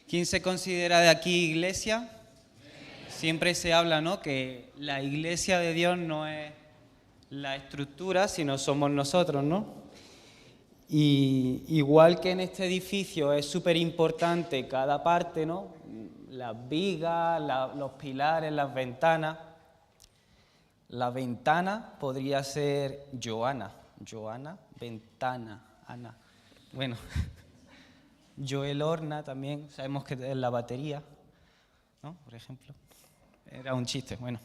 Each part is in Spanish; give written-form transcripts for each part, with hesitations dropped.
¿Quién se considera de aquí iglesia? Siempre se habla, ¿no?, que la iglesia de Dios no es la estructura, sino somos nosotros, ¿no? Y igual que en este edificio es súper importante cada parte, ¿no? Las vigas, los pilares, las ventanas. La ventana podría ser Joana, ventana, Ana. Bueno, Joel Horna también, sabemos que es la batería, ¿no? Por ejemplo. Era un chiste, bueno.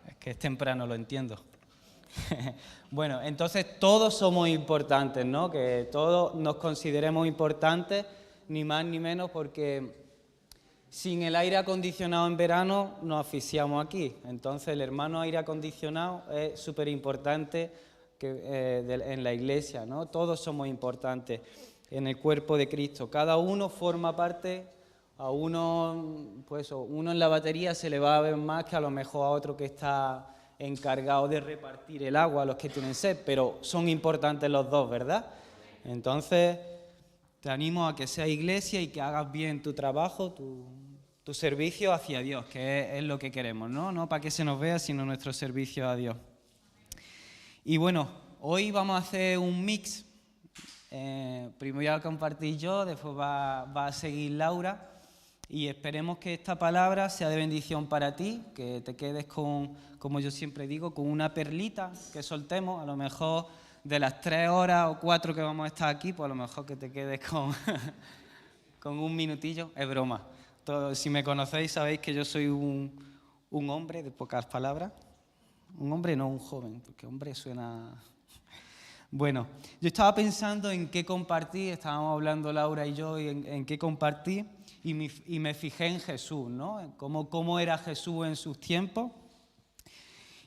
Es que es temprano, lo entiendo. Bueno, entonces todos somos importantes, ¿no? Que todos nos consideremos importantes, ni más ni menos, porque sin el aire acondicionado en verano nos asfixiamos aquí. Entonces el hermano aire acondicionado es súper importante en la iglesia, ¿no? Todos somos importantes en el cuerpo de Cristo. Cada uno forma parte. A uno, pues uno en la batería se le va a ver más que a lo mejor a otro que está encargado de repartir el agua a los que tienen sed, pero son importantes los dos, ¿verdad? Entonces, te animo a que seas iglesia y que hagas bien tu trabajo, tu servicio hacia Dios, que es lo que queremos, ¿no? No para que se nos vea, sino nuestro servicio a Dios. Y bueno, hoy vamos a hacer un mix. Primero voy a compartir yo, después va a seguir Laura. Y esperemos que esta palabra sea de bendición para ti, que te quedes con, como yo siempre digo, con una perlita que soltemos, a lo mejor de las 3 horas o 4 que vamos a estar aquí, pues a lo mejor que te quedes con, con un minutillo, es broma. Si me conocéis sabéis que yo soy un hombre de pocas palabras, un hombre no un joven, porque hombre suena... Bueno, yo estaba pensando en qué compartir, estábamos hablando Laura y yo en qué compartir, y me fijé en Jesús, ¿no? Cómo era Jesús en sus tiempos,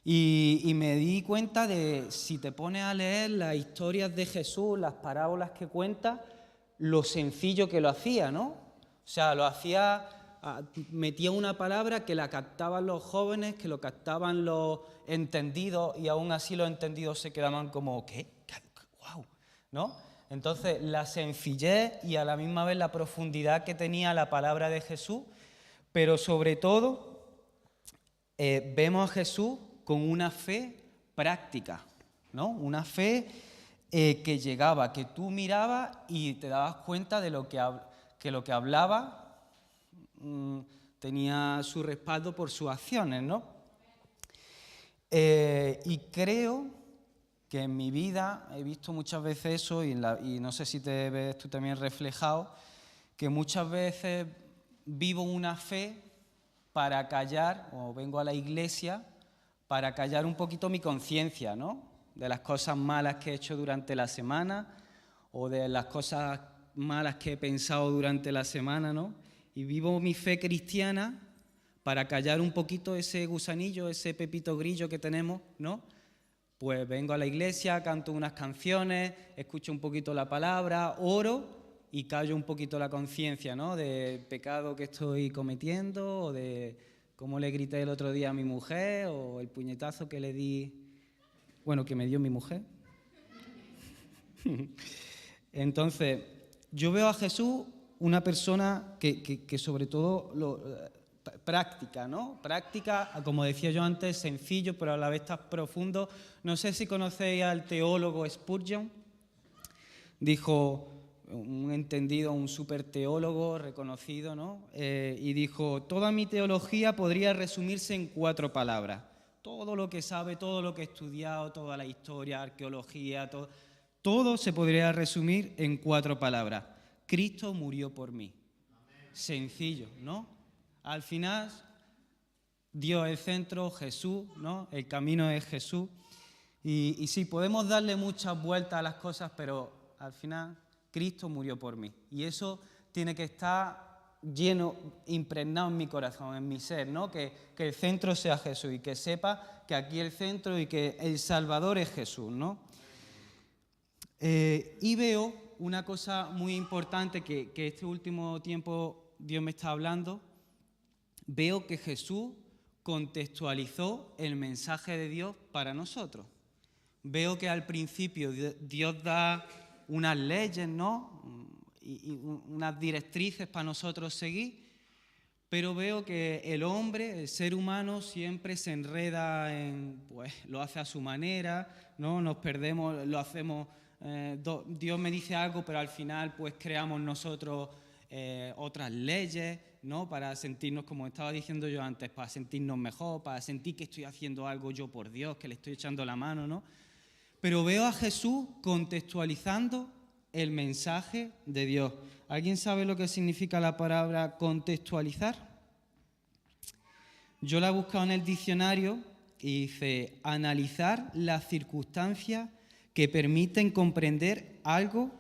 y me di cuenta de, si te pones a leer las historias de Jesús, las parábolas que cuenta, lo sencillo que lo hacía, ¿no? O sea, lo hacía, metía una palabra que la captaban los jóvenes, que lo captaban los entendidos, y aún así los entendidos se quedaban como, ¿qué? ¡Wow! ¿No? Entonces, la sencillez y a la misma vez la profundidad que tenía la palabra de Jesús, pero sobre todo vemos a Jesús con una fe práctica, ¿no? Una fe que llegaba, que tú mirabas y te dabas cuenta de lo que hablaba tenía su respaldo por sus acciones, ¿no? Y creo que en mi vida he visto muchas veces eso, y no sé si te ves tú también reflejado, que muchas veces vivo una fe para callar, o vengo a la iglesia para callar un poquito mi conciencia, ¿no? De las cosas malas que he hecho durante la semana, o de las cosas malas que he pensado durante la semana, ¿no? Y vivo mi fe cristiana para callar un poquito ese gusanillo, ese pepito grillo que tenemos, ¿no? Pues vengo a la iglesia, canto unas canciones, escucho un poquito la palabra, oro y callo un poquito la conciencia, ¿no? Del pecado que estoy cometiendo, o de cómo le grité el otro día a mi mujer, o el puñetazo que le di, bueno, que me dio mi mujer. Entonces, yo veo a Jesús una persona que sobre todo práctica, ¿no? Práctica, como decía yo antes, sencillo, pero a la vez está profundo. No sé si conocéis al teólogo Spurgeon. Dijo, un entendido, un súper teólogo reconocido, ¿no? Y dijo, toda mi teología podría resumirse en 4 palabras. Todo lo que sabe, todo lo que he estudiado, toda la historia, arqueología, todo se podría resumir en 4 palabras. Cristo murió por mí. Sencillo, ¿no? Al final, Dios es el centro, Jesús, ¿no? El camino es Jesús. Y sí, podemos darle muchas vueltas a las cosas, pero al final, Cristo murió por mí. Y eso tiene que estar lleno, impregnado en mi corazón, en mi ser, ¿no? Que el centro sea Jesús y que sepa que aquí el centro y que el Salvador es Jesús, ¿no? Y veo una cosa muy importante que este último tiempo Dios me está hablando. Veo que Jesús contextualizó el mensaje de Dios para nosotros. Veo que al principio Dios da unas leyes, ¿no? unas directrices para nosotros seguir, pero veo que el hombre, el ser humano, siempre se enreda pues lo hace a su manera, ¿no? Nos perdemos, lo hacemos, Dios me dice algo, pero al final pues creamos nosotros otras leyes, ¿no? Para sentirnos, como estaba diciendo yo antes, para sentirnos mejor, para sentir que estoy haciendo algo yo por Dios, que le estoy echando la mano, ¿no? Pero veo a Jesús contextualizando el mensaje de Dios. ¿Alguien sabe lo que significa la palabra contextualizar? Yo la he buscado en el diccionario y dice analizar las circunstancias que permiten comprender algo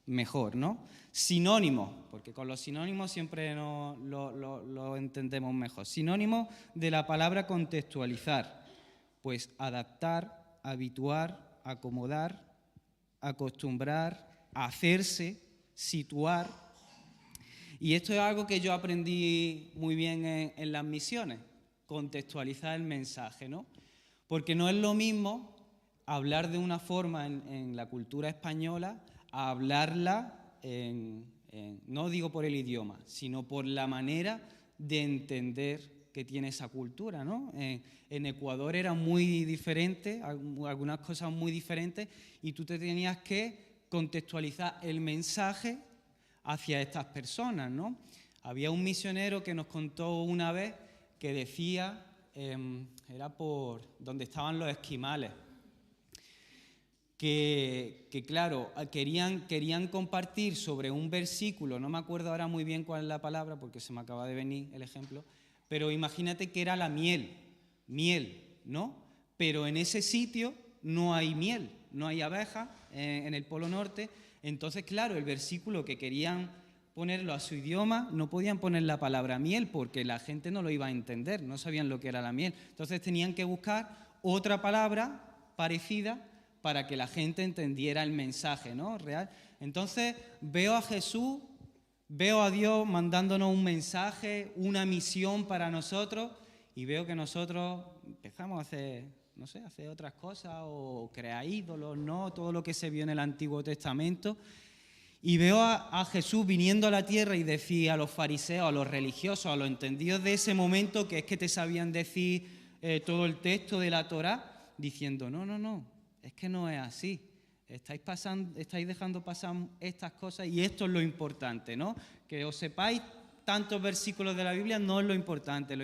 mejor, ¿no? Sinónimos, porque con los sinónimos siempre lo entendemos mejor. Sinónimos de la palabra contextualizar, pues adaptar, habituar, acomodar, acostumbrar, hacerse, situar. Y esto es algo que yo aprendí muy bien en las misiones, contextualizar el mensaje, ¿no? Porque no es lo mismo hablar de una forma en la cultura española a hablarla no digo por el idioma, sino por la manera de entender que tiene esa cultura, ¿no? En Ecuador era muy diferente, algunas cosas muy diferentes, y tú te tenías que contextualizar el mensaje hacia estas personas, ¿no? Había un misionero que nos contó una vez que decía, era por donde estaban los esquimales, que claro, querían compartir sobre un versículo, no me acuerdo ahora muy bien cuál es la palabra porque se me acaba de venir el ejemplo, pero imagínate que era la miel, ¿no? Pero en ese sitio no hay miel, no hay abejas en el Polo Norte, entonces claro, el versículo que querían ponerlo a su idioma, no podían poner la palabra miel porque la gente no lo iba a entender, no sabían lo que era la miel, entonces tenían que buscar otra palabra parecida para que la gente entendiera el mensaje, ¿no? Real. Entonces veo a Jesús, veo a Dios mandándonos un mensaje, una misión para nosotros, y veo que nosotros empezamos a hacer, no sé, hacer otras cosas o crear ídolos, ¿no? Todo lo que se vio en el Antiguo Testamento. Y veo a Jesús viniendo a la tierra y decir a los fariseos, a los religiosos, a los entendidos de ese momento, que es que te sabían decir todo el texto de la Torá, diciendo, no, es que no es así. Estáis dejando pasar estas cosas y esto es lo importante, ¿no? Que os sepáis tantos versículos de la Biblia no es lo importante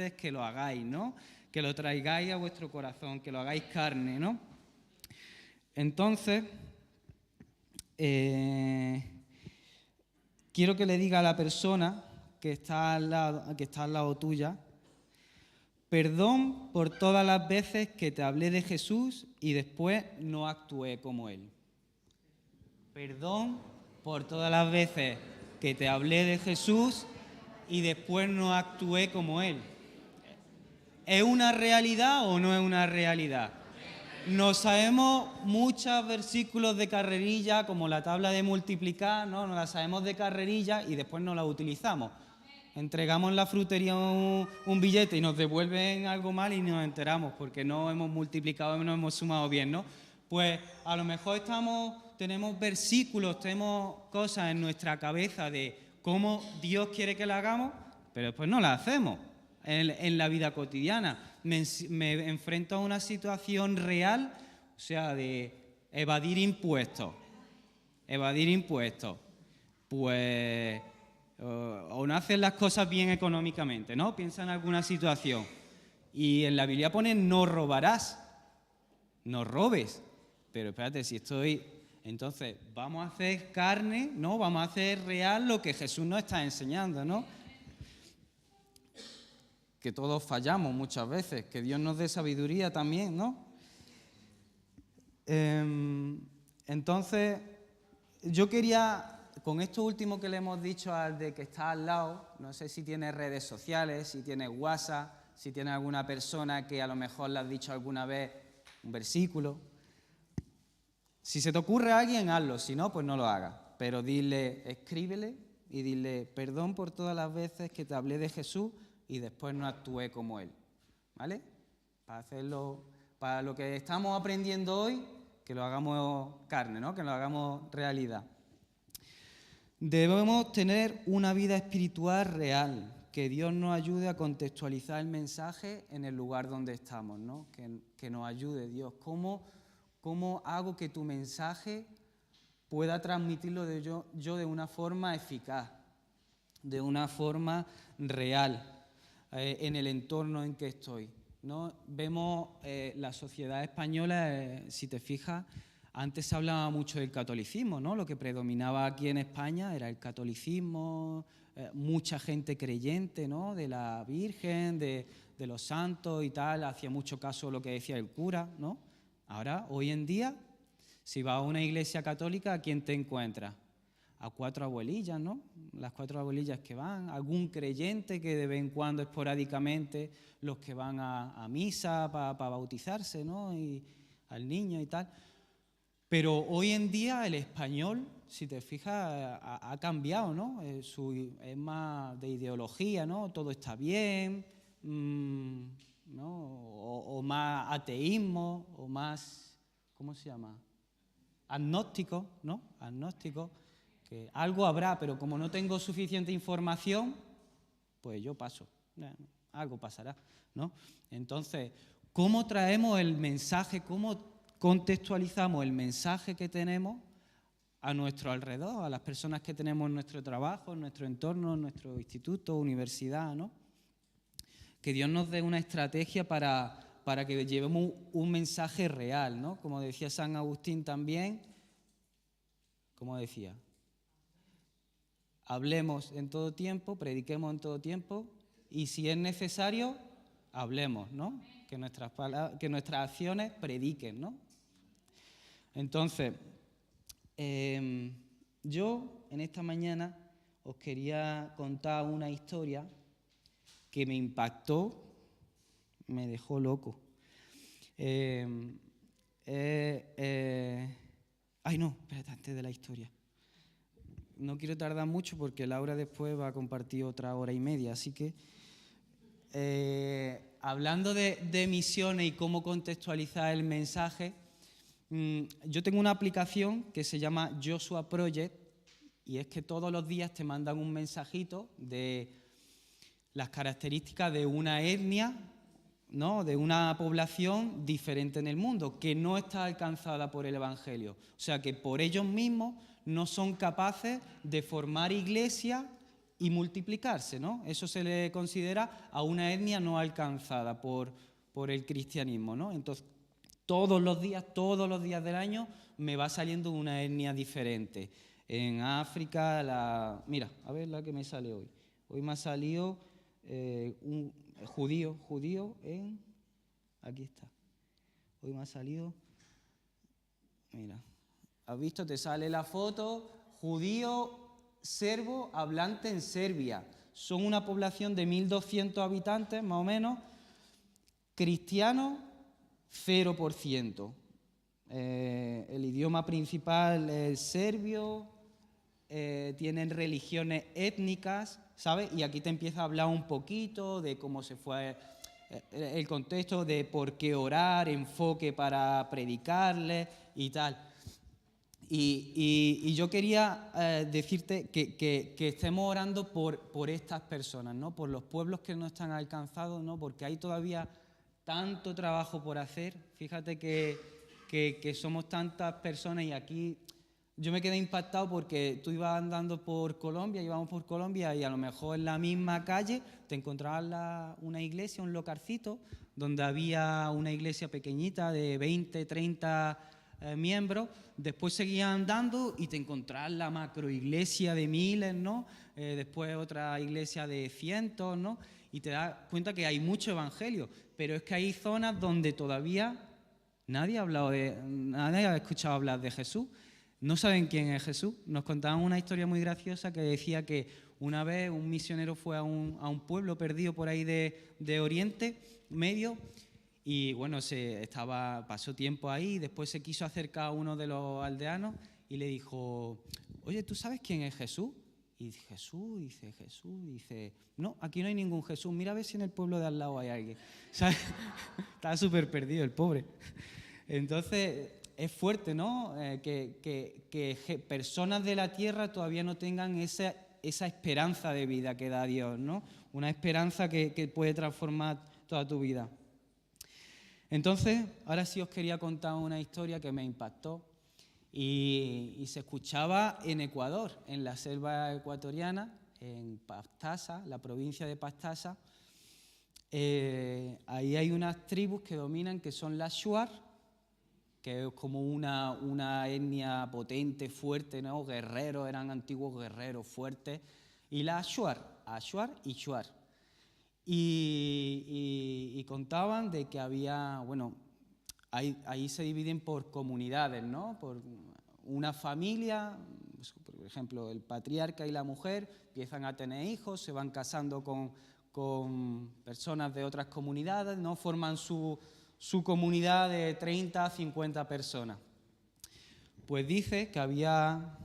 es que lo hagáis, ¿no? Que lo traigáis a vuestro corazón, que lo hagáis carne, ¿no? Entonces, quiero que le diga a la persona que está al lado tuya, perdón por todas las veces que te hablé de Jesús y después no actué como Él. Perdón por todas las veces que te hablé de Jesús y después no actué como Él. ¿Es una realidad o no es una realidad? Nos sabemos muchos versículos de carrerilla, como la tabla de multiplicar, ¿no? Nos la sabemos de carrerilla y después no la utilizamos. Entregamos en la frutería un billete y nos devuelven algo mal y nos enteramos porque no hemos multiplicado y no hemos sumado bien, ¿no? Pues a lo mejor tenemos versículos, tenemos cosas en nuestra cabeza de cómo Dios quiere que la hagamos, pero después no la hacemos en la vida cotidiana. Me enfrento a una situación real, o sea, de evadir impuestos, pues o no hacen las cosas bien económicamente, ¿no? Piensa en alguna situación. Y en la Biblia pone no robarás, no robes. Pero espérate, si estoy... Entonces, vamos a hacer carne, ¿no? Vamos a hacer real lo que Jesús nos está enseñando, ¿no? Que todos fallamos muchas veces, que Dios nos dé sabiduría también, ¿no? Entonces, yo quería... Con esto último que le hemos dicho al de que está al lado, no sé si tiene redes sociales, si tiene WhatsApp, si tiene alguna persona que a lo mejor le has dicho alguna vez un versículo. Si se te ocurre a alguien, hazlo, si no, pues no lo hagas. Pero escríbele y dile, perdón por todas las veces que te hablé de Jesús y después no actué como Él. ¿Vale? Para lo que estamos aprendiendo hoy, que lo hagamos carne, ¿no? Que lo hagamos realidad. Debemos tener una vida espiritual real, que Dios nos ayude a contextualizar el mensaje en el lugar donde estamos, ¿no? Que nos ayude Dios. ¿Cómo hago que tu mensaje pueda transmitirlo yo de una forma eficaz, de una forma real, en el entorno en que estoy, ¿no? Vemos la sociedad española, si te fijas, antes se hablaba mucho del catolicismo, ¿no? Lo que predominaba aquí en España era el catolicismo, mucha gente creyente, ¿no? De la Virgen, de los santos y tal, hacía mucho caso a lo que decía el cura, ¿no? Ahora, hoy en día, si vas a una iglesia católica, ¿a quién te encuentras? A 4 abuelillas, ¿no? Las 4 abuelillas que van, algún creyente que de vez en cuando, esporádicamente, los que van a misa para bautizarse, ¿no? Y al niño y tal. Pero hoy en día el español, si te fijas, ha cambiado, ¿no? Es más de ideología, ¿no? Todo está bien, ¿no? O más ateísmo, o más, ¿cómo se llama? Agnóstico, ¿no? Agnóstico, que algo habrá, pero como no tengo suficiente información, pues yo paso, algo pasará, ¿no? Entonces, ¿cómo traemos el mensaje, cómo contextualizamos el mensaje que tenemos a nuestro alrededor, a las personas que tenemos en nuestro trabajo, en nuestro entorno, en nuestro instituto, universidad, ¿no? Que Dios nos dé una estrategia para que llevemos un mensaje real, ¿no? Como decía San Agustín también, como decía, hablemos en todo tiempo, prediquemos en todo tiempo y si es necesario, hablemos, ¿no? Que nuestras acciones prediquen, ¿no? Entonces, yo en esta mañana os quería contar una historia que me impactó, me dejó loco. Ay, no, espérate, antes de la historia. No quiero tardar mucho porque Laura después va a compartir otra hora y media, así que hablando de misiones y cómo contextualizar el mensaje, yo tengo una aplicación que se llama Joshua Project y es que todos los días te mandan un mensajito de las características de una etnia, ¿no? De una población diferente en el mundo, que no está alcanzada por el Evangelio. O sea, que por ellos mismos no son capaces de formar iglesia y multiplicarse, ¿no? Eso se le considera a una etnia no alcanzada por el cristianismo, ¿no? Entonces, todos los días del año me va saliendo una etnia diferente. En África, mira, a ver la que me sale hoy. Hoy me ha salido un judío en... Aquí está. Hoy me ha salido... Mira, ¿has visto? Te sale la foto, judío serbo hablante en Serbia. Son una población de 1.200 habitantes, más o menos. Cristianos, 0%. El idioma principal es serbio, tienen religiones étnicas, ¿sabes? Y aquí te empieza a hablar un poquito de cómo se fue el contexto, de por qué orar, enfoque para predicarles y tal. Y yo quería decirte que estemos orando por estas personas, ¿no? Por los pueblos que no están alcanzados, ¿no? Porque hay todavía tanto trabajo por hacer. Fíjate que somos tantas personas y aquí yo me quedé impactado porque tú ibas andando por Colombia, íbamos por Colombia y a lo mejor en la misma calle te encontrabas una iglesia, un localcito, donde había una iglesia pequeñita de 20, 30 miembros. Después seguías andando y te encontrabas la macroiglesia de miles, ¿no? Después otra iglesia de cientos, ¿no? Y te das cuenta que hay mucho evangelio, pero es que hay zonas donde todavía nadie ha escuchado hablar de Jesús. No saben quién es Jesús. Nos contaban una historia muy graciosa que decía que una vez un misionero fue a un pueblo perdido por ahí de Oriente Medio y bueno, pasó tiempo ahí, después se quiso acercar a uno de los aldeanos y le dijo, oye, ¿tú sabes quién es Jesús? Y Jesús, dice, no, aquí no hay ningún Jesús, mira a ver si en el pueblo de al lado hay alguien. ¿Sabes? Estaba súper perdido el pobre. Entonces, es fuerte, ¿no? Personas de la tierra todavía no tengan esa esperanza de vida que da Dios, ¿no? Una esperanza que puede transformar toda tu vida. Entonces, ahora sí os quería contar una historia que me impactó y se escuchaba en Ecuador, en la selva ecuatoriana, en Pastaza, la provincia de Pastaza. Ahí hay unas tribus que dominan, que son las Shuar, que es como una etnia potente, fuerte, ¿no? Guerreros, eran antiguos guerreros fuertes. Y las Ashuar y Shuar. Y contaban de que había, bueno, ahí se dividen por comunidades, ¿no? Por una familia, por ejemplo, el patriarca y la mujer empiezan a tener hijos, se van casando con personas de otras comunidades, ¿no? Forman su comunidad de 30 a 50 personas. Pues dice que había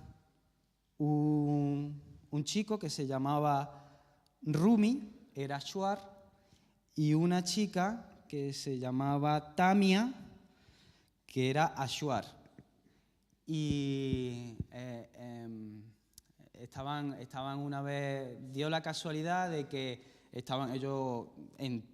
un chico que se llamaba Rumi, era Shuar, y una chica que se llamaba Tamia, que era Ashuar. Y estaban una vez, dio la casualidad de que estaban ellos en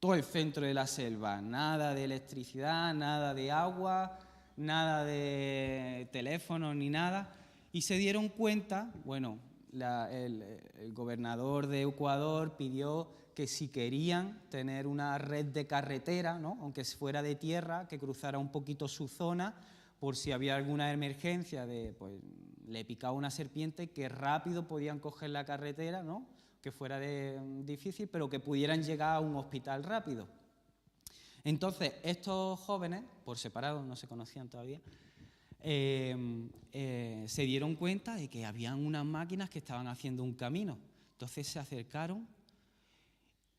todo el centro de la selva, nada de electricidad, nada de agua, nada de teléfono ni nada, y se dieron cuenta, bueno, el gobernador de Ecuador pidió que si querían tener una red de carretera, ¿no? Aunque fuera de tierra, que cruzara un poquito su zona, por si había alguna emergencia, pues le picaba una serpiente, que rápido podían coger la carretera, ¿no? Que fuera difícil, pero que pudieran llegar a un hospital rápido. Entonces, estos jóvenes, por separado, no se conocían todavía, se dieron cuenta de que habían unas máquinas que estaban haciendo un camino. Entonces se acercaron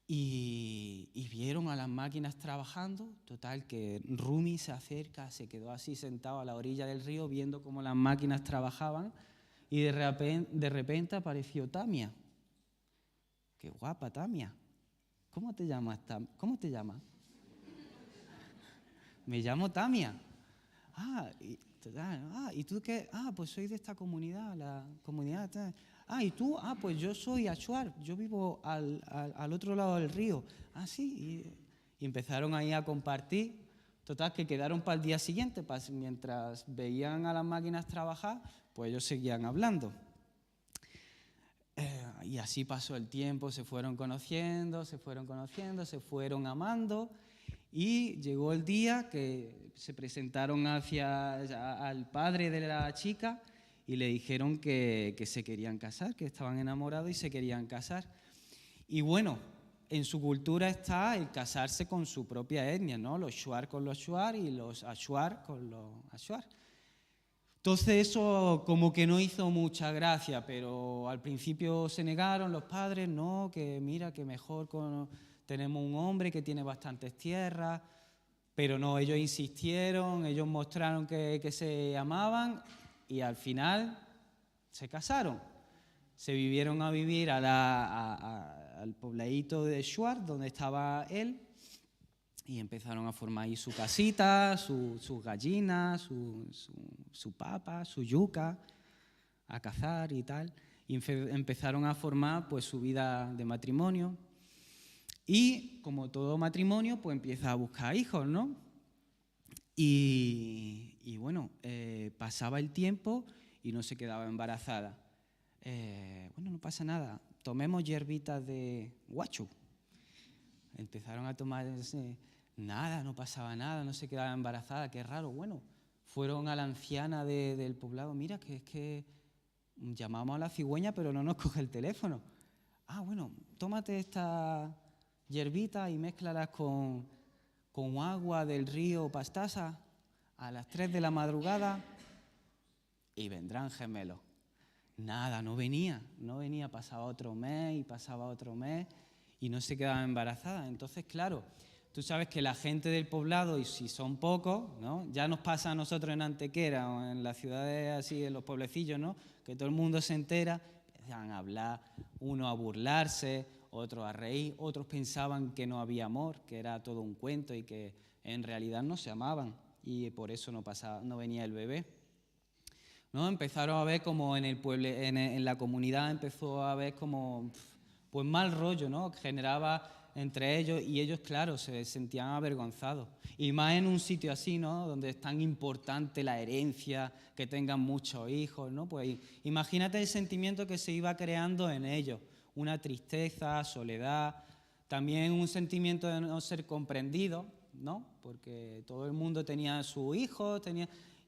y vieron a las máquinas trabajando. Total, que Rumi se acerca, se quedó así sentado a la orilla del río viendo cómo las máquinas trabajaban, y de repente apareció Tamia. ¡Qué guapa, Tamia! ¿Cómo te llamas? ¿Cómo te llamas? Me llamo Tamia. ¿Y tú qué? Pues soy de esta comunidad, la comunidad. ¿Y tú? Pues yo soy Ashuar, yo vivo al otro lado del río. Sí. Y empezaron ahí a compartir. Total, que quedaron para el día siguiente, mientras veían a las máquinas trabajar, pues ellos seguían hablando. Y así pasó el tiempo, se fueron conociendo, se fueron amando. Y llegó el día que se presentaron al padre de la chica y le dijeron que se querían casar, que estaban enamorados y se querían casar. Y bueno, en su cultura está el casarse con su propia etnia, ¿no? Los Shuar con los Shuar y los Ashuar con los Ashuar. Entonces eso como que no hizo mucha gracia, pero al principio se negaron los padres, no, que mira, que mejor tenemos un hombre que tiene bastantes tierras, pero no, ellos insistieron, ellos mostraron que se amaban y al final se casaron. Se vivieron a vivir al pobladito de Shuar, donde estaba él, y empezaron a formar ahí su casita, sus gallinas, su papa, su yuca, a cazar y tal. Y empezaron a formar pues su vida de matrimonio. Y como todo matrimonio, pues empieza a buscar hijos, ¿no? Y bueno, pasaba el tiempo y no se quedaba embarazada. Bueno, no pasa nada, tomemos hierbitas de guachu. Empezaron a tomar nada, no pasaba nada, no se quedaba embarazada, qué raro. Bueno, fueron a la anciana del poblado, mira, que es que llamamos a la cigüeña pero no nos coge el teléfono. Bueno, tómate esta hierbita y mézclalas con agua del río Pastaza a las 3 de la madrugada y vendrán gemelos. Nada, no venía, pasaba otro mes y no se quedaba embarazada. Entonces, claro, tú sabes que la gente del poblado, y si son pocos, ¿no? Ya nos pasa a nosotros en Antequera o en las ciudades así, en los pueblecillos, ¿no? Que todo el mundo se entera, empiezan a hablar, uno a burlarse, otros a reír, otros pensaban que no había amor, que era todo un cuento y que en realidad no se amaban. y por eso no venía el bebé. ¿No? Empezaron a ver como en el pueblo, en la comunidad empezó a ver como pues mal rollo, ¿no? Que generaba entre ellos, y ellos, claro, se sentían avergonzados. Y más en un sitio así, ¿no? Donde es tan importante la herencia, que tengan muchos hijos, ¿no? Pues imagínate el sentimiento que se iba creando en ellos, una tristeza, soledad, también un sentimiento de no ser comprendido, ¿no? Porque todo el mundo tenía sus hijos,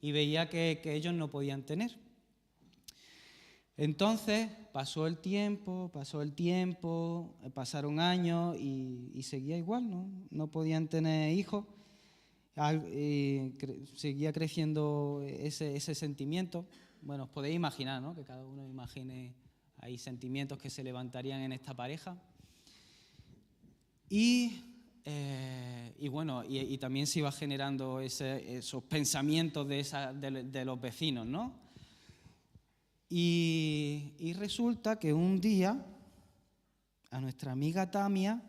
y veía que ellos no podían tener. Entonces pasó el tiempo, pasaron años y seguía igual, ¿no? No podían tener hijos, seguía creciendo ese sentimiento. Bueno, os podéis imaginar, ¿no? Que cada uno imagine, hay sentimientos que se levantarían en esta pareja. Y bueno, y también se iba generando esos pensamientos de los vecinos, ¿no? Y resulta que un día a nuestra amiga Tamia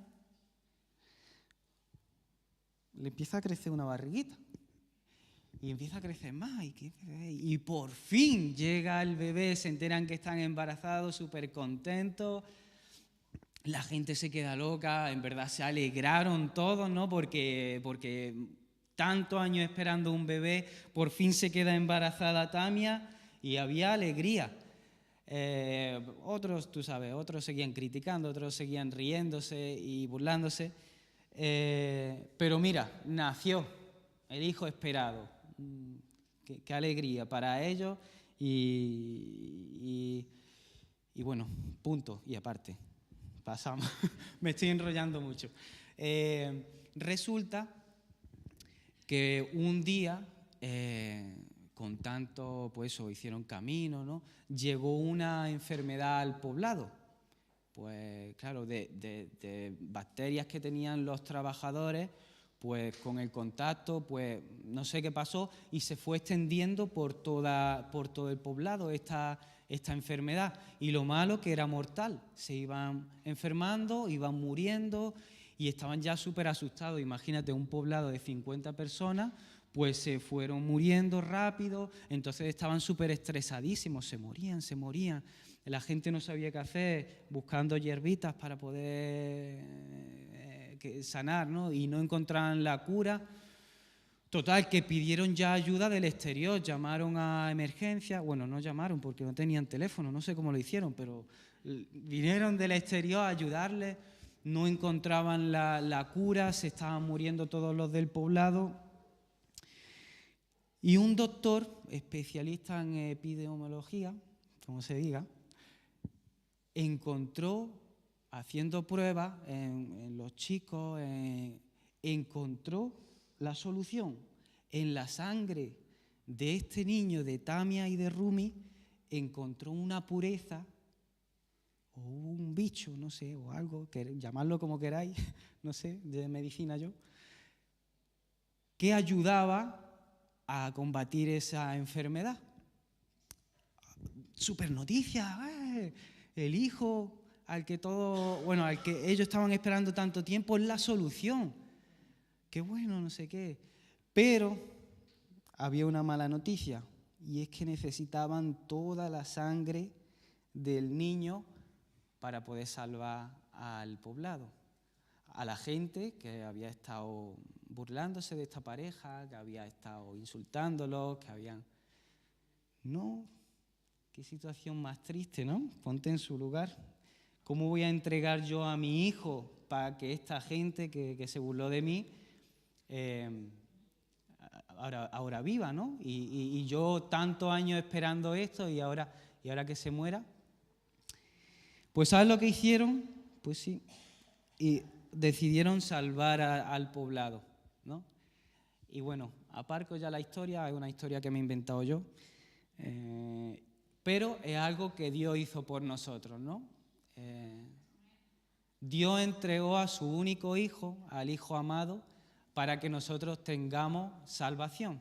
le empieza a crecer una barriguita. Y empieza a crecer más. Y por fin llega el bebé, se enteran que están embarazados, súper contentos. La gente se queda loca, en verdad se alegraron todos, ¿no? Porque tantos años esperando un bebé, por fin se queda embarazada Tamia y había alegría. Otros, tú sabes, otros seguían criticando, otros seguían riéndose y burlándose. Pero mira, nació el hijo esperado. Qué alegría para ellos y bueno, punto y aparte. Pasamos, me estoy enrollando mucho. Resulta que un día, con tanto, pues eso, hicieron camino, ¿no? Llegó una enfermedad al poblado. Pues claro, de bacterias que tenían los trabajadores, pues con el contacto, pues no sé qué pasó y se fue extendiendo por todo el poblado esta enfermedad. Y lo malo que era mortal, se iban enfermando, iban muriendo y estaban ya súper asustados. Imagínate, un poblado de 50 personas, pues se fueron muriendo rápido, entonces estaban súper estresadísimos, se morían. La gente no sabía qué hacer, buscando hierbitas para poder sanar, ¿no? Y no encontraban la cura. Total, que pidieron ya ayuda del exterior, llamaron a emergencia. Bueno, no llamaron porque no tenían teléfono, no sé cómo lo hicieron, pero vinieron del exterior a ayudarles, no encontraban la cura, se estaban muriendo todos los del poblado. Y un doctor, especialista en epidemiología, como se diga, encontró, haciendo pruebas en los chicos, encontró la solución. En la sangre de este niño, de Tamia y de Rumi, encontró una pureza o un bicho, no sé, o algo, llamadlo como queráis, no sé, de medicina yo, que ayudaba a combatir esa enfermedad. Super noticia, el hijo al que ellos estaban esperando tanto tiempo es la solución. Qué bueno, no sé qué. Pero había una mala noticia y es que necesitaban toda la sangre del niño para poder salvar al poblado. A la gente que había estado burlándose de esta pareja, que había estado insultándolos, que habían... No, qué situación más triste, ¿no? Ponte en su lugar. ¿Cómo voy a entregar yo a mi hijo para que esta gente que se burló de mí ahora viva, ¿no? Y yo tantos años esperando esto y ahora que se muera. Pues ¿sabes lo que hicieron? Pues sí. Y decidieron salvar al poblado, ¿no? Y bueno, aparco ya la historia, es una historia que me he inventado yo, pero es algo que Dios hizo por nosotros, ¿no? Dios entregó a su único hijo, al Hijo amado, para que nosotros tengamos salvación,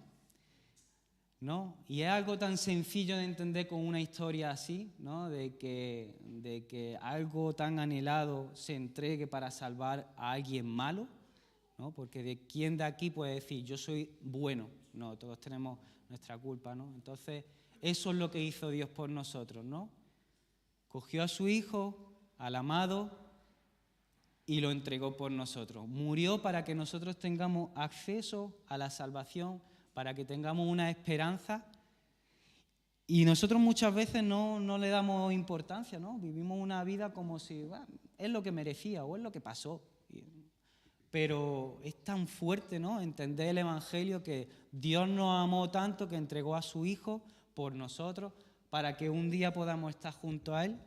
¿no? Y es algo tan sencillo de entender con una historia así, ¿no? De que algo tan anhelado se entregue para salvar a alguien malo, ¿no? Porque de quién de aquí puede decir, yo soy bueno. No, todos tenemos nuestra culpa, ¿no? Entonces, eso es lo que hizo Dios por nosotros, ¿no? Cogió a su Hijo, al amado, y lo entregó por nosotros. Murió para que nosotros tengamos acceso a la salvación, para que tengamos una esperanza. Y nosotros muchas veces no le damos importancia, ¿no? Vivimos una vida como si es lo que merecía o es lo que pasó. Pero es tan fuerte, ¿no? Entender el Evangelio, que Dios nos amó tanto que entregó a su Hijo por nosotros para que un día podamos estar junto a Él.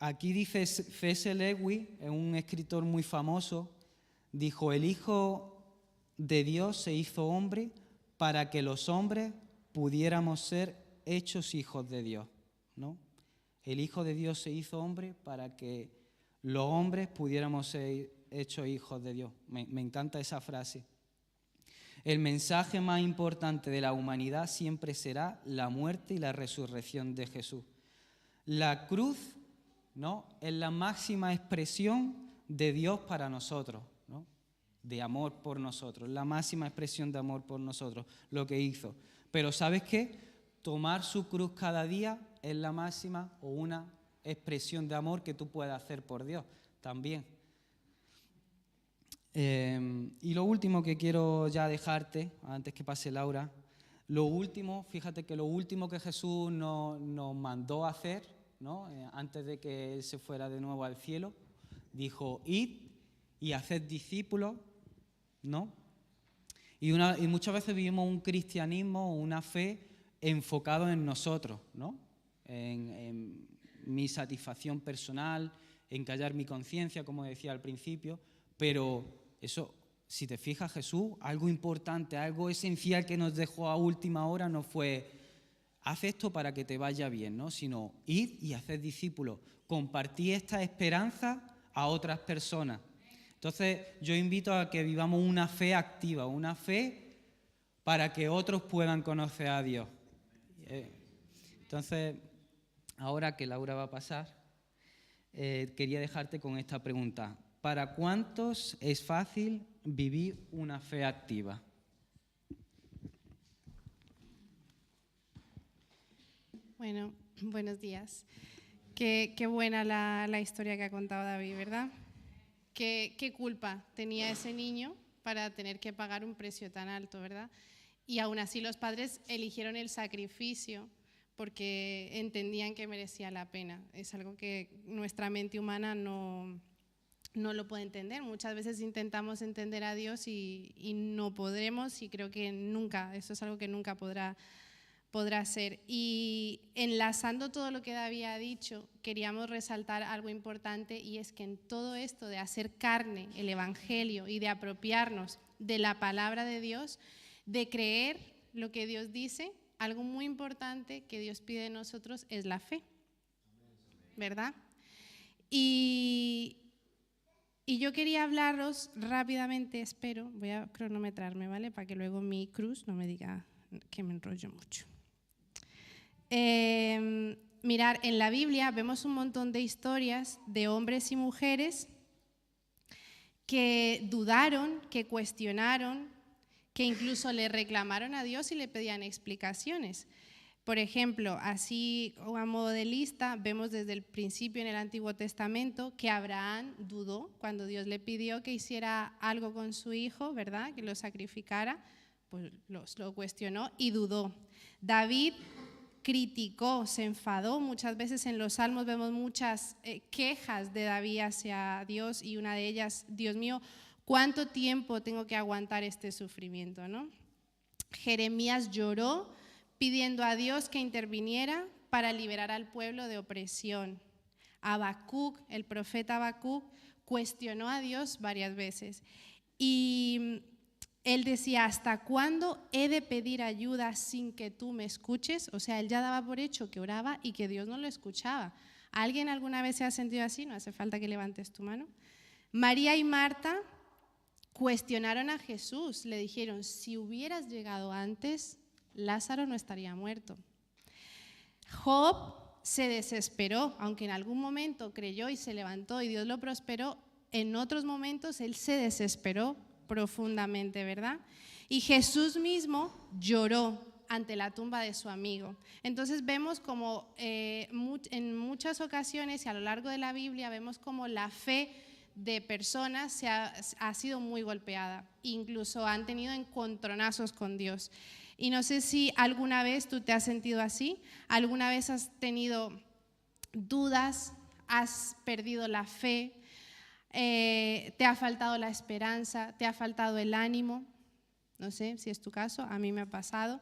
Aquí dice C.S. Lewis, es un escritor muy famoso, dijo: el Hijo de Dios se hizo hombre para que los hombres pudiéramos ser hechos hijos de Dios, ¿no? El Hijo de Dios se hizo hombre para que los hombres pudiéramos ser hechos hijos de Dios. Me encanta esa frase. El mensaje más importante de la humanidad siempre será la muerte y la resurrección de Jesús. La cruz, ¿no?, es la máxima expresión de Dios para nosotros, ¿no?, de amor por nosotros, la máxima expresión de amor por nosotros, lo que hizo. Pero ¿sabes qué? Tomar su cruz cada día es la máxima o una expresión de amor que tú puedas hacer por Dios también. Y lo último que quiero ya dejarte, antes que pase Laura, fíjate que lo último que Jesús nos mandó a hacer, ¿no?, antes de que Él se fuera de nuevo al cielo, dijo: id y haced discípulos, ¿no? Y muchas veces vivimos un cristianismo o una fe enfocado en nosotros, ¿no?, en mi satisfacción personal, en callar mi conciencia, como decía al principio, pero eso, si te fijas, Jesús, algo importante, algo esencial que nos dejó a última hora no fue: haz esto para que te vaya bien, ¿no?, sino id y haced discípulos, compartid esta esperanza a otras personas. Entonces, yo invito a que vivamos una fe activa, una fe para que otros puedan conocer a Dios. Entonces, ahora que Laura va a pasar, quería dejarte con esta pregunta: ¿para cuántos es fácil vivir una fe activa? Bueno, buenos días. Qué buena la historia que ha contado David, ¿verdad? ¿Qué culpa tenía ese niño para tener que pagar un precio tan alto, ¿verdad? Y aún así los padres eligieron el sacrificio porque entendían que merecía la pena. Es algo que nuestra mente humana no lo puede entender. Muchas veces intentamos entender a Dios y no podremos, y creo que nunca, eso es algo que nunca podrá ser. Y enlazando todo lo que David ha dicho, queríamos resaltar algo importante, y es que en todo esto de hacer carne el Evangelio y de apropiarnos de la palabra de Dios, de creer lo que Dios dice, algo muy importante que Dios pide de nosotros es la fe, ¿verdad? Y yo quería hablaros rápidamente, voy a cronometrarme, ¿vale?, para que luego mi cruz no me diga que me enrollo mucho. Mirar, en la Biblia vemos un montón de historias de hombres y mujeres que dudaron, que cuestionaron, que incluso le reclamaron a Dios y le pedían explicaciones. Por ejemplo, así a modo de lista, vemos desde el principio en el Antiguo Testamento que Abraham dudó cuando Dios le pidió que hiciera algo con su hijo, ¿verdad?, que lo sacrificara, pues lo cuestionó y dudó. David criticó, se enfadó. Muchas veces en los Salmos vemos muchas quejas de David hacia Dios, y una de ellas: Dios mío, ¿cuánto tiempo tengo que aguantar este sufrimiento, ¿no? Jeremías lloró pidiendo a Dios que interviniera para liberar al pueblo de opresión. Habacuc, el profeta Habacuc, cuestionó a Dios varias veces, y él decía: ¿hasta cuándo he de pedir ayuda sin que tú me escuches? O sea, él ya daba por hecho que oraba y que Dios no lo escuchaba. ¿Alguien alguna vez se ha sentido así? No hace falta que levantes tu mano. María y Marta cuestionaron a Jesús, le dijeron: si hubieras llegado antes, Lázaro no estaría muerto. Job se desesperó, aunque en algún momento creyó y se levantó y Dios lo prosperó, en otros momentos él se desesperó profundamente, ¿verdad? Y Jesús mismo lloró ante la tumba de su amigo. Entonces vemos como en muchas ocasiones y a lo largo de la Biblia vemos como la fe de personas ha sido muy golpeada, incluso han tenido encontronazos con Dios. Y no sé si alguna vez tú te has sentido así, alguna vez has tenido dudas, has perdido la fe, te ha faltado la esperanza, te ha faltado el ánimo. No sé si es tu caso, a mí me ha pasado.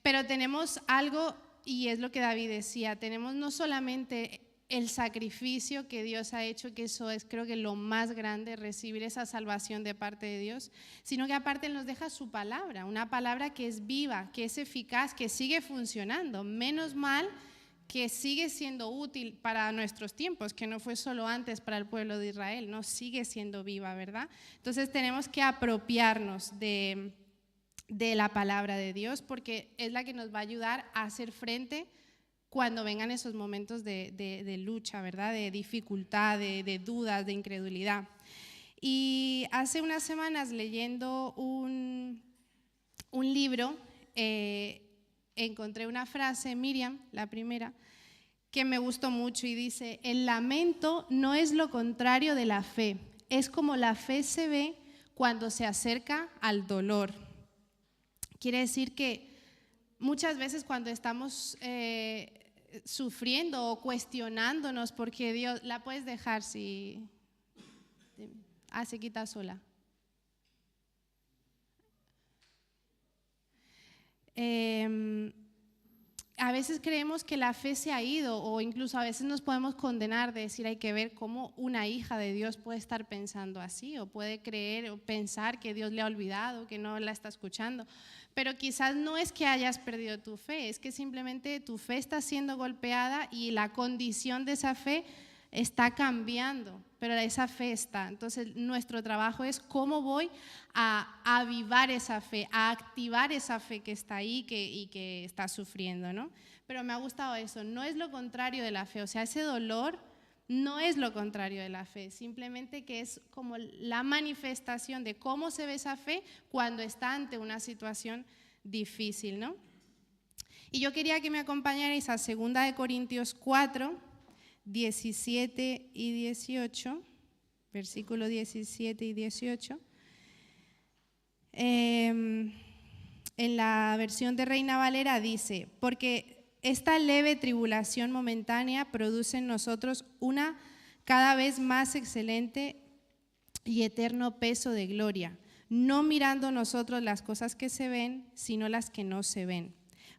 Pero tenemos algo, y es lo que David decía, tenemos no solamente el sacrificio que Dios ha hecho, que eso es creo que lo más grande, recibir esa salvación de parte de Dios, sino que aparte Él nos deja su palabra, una palabra que es viva, que es eficaz, que sigue funcionando. Menos mal que sigue siendo útil para nuestros tiempos, que no fue solo antes para el pueblo de Israel, no, sigue siendo viva, ¿verdad? Entonces tenemos que apropiarnos de la palabra de Dios, porque es la que nos va a ayudar a hacer frente cuando vengan esos momentos de lucha, ¿verdad? De dificultad, de dudas, de incredulidad. Y hace unas semanas leyendo un libro, encontré una frase, Miriam, la primera, que me gustó mucho y dice: el lamento no es lo contrario de la fe, es como la fe se ve cuando se acerca al dolor. Quiere decir que muchas veces cuando estamos sufriendo o cuestionándonos, porque Dios, la puedes dejar si... se quita sola. A veces creemos que la fe se ha ido, o incluso a veces nos podemos condenar de decir, hay que ver cómo una hija de Dios puede estar pensando así, o puede creer o pensar que Dios le ha olvidado, que no la está escuchando. Pero quizás no es que hayas perdido tu fe, es que simplemente tu fe está siendo golpeada y la condición de esa fe está cambiando, pero esa fe está. Entonces nuestro trabajo es cómo voy a avivar esa fe, a activar esa fe que está ahí y que está sufriendo, ¿no? Pero me ha gustado eso, no es lo contrario de la fe, o sea, ese dolor no es lo contrario de la fe, simplemente que es como la manifestación de cómo se ve esa fe cuando está ante una situación difícil, ¿no? Y yo quería que me acompañarais a 2 Corintios 4, 17 y 18, versículo 17 y 18. En la versión de Reina Valera dice: porque esta leve tribulación momentánea produce en nosotros una cada vez más excelente y eterno peso de gloria, no mirando nosotros las cosas que se ven, sino las que no se ven.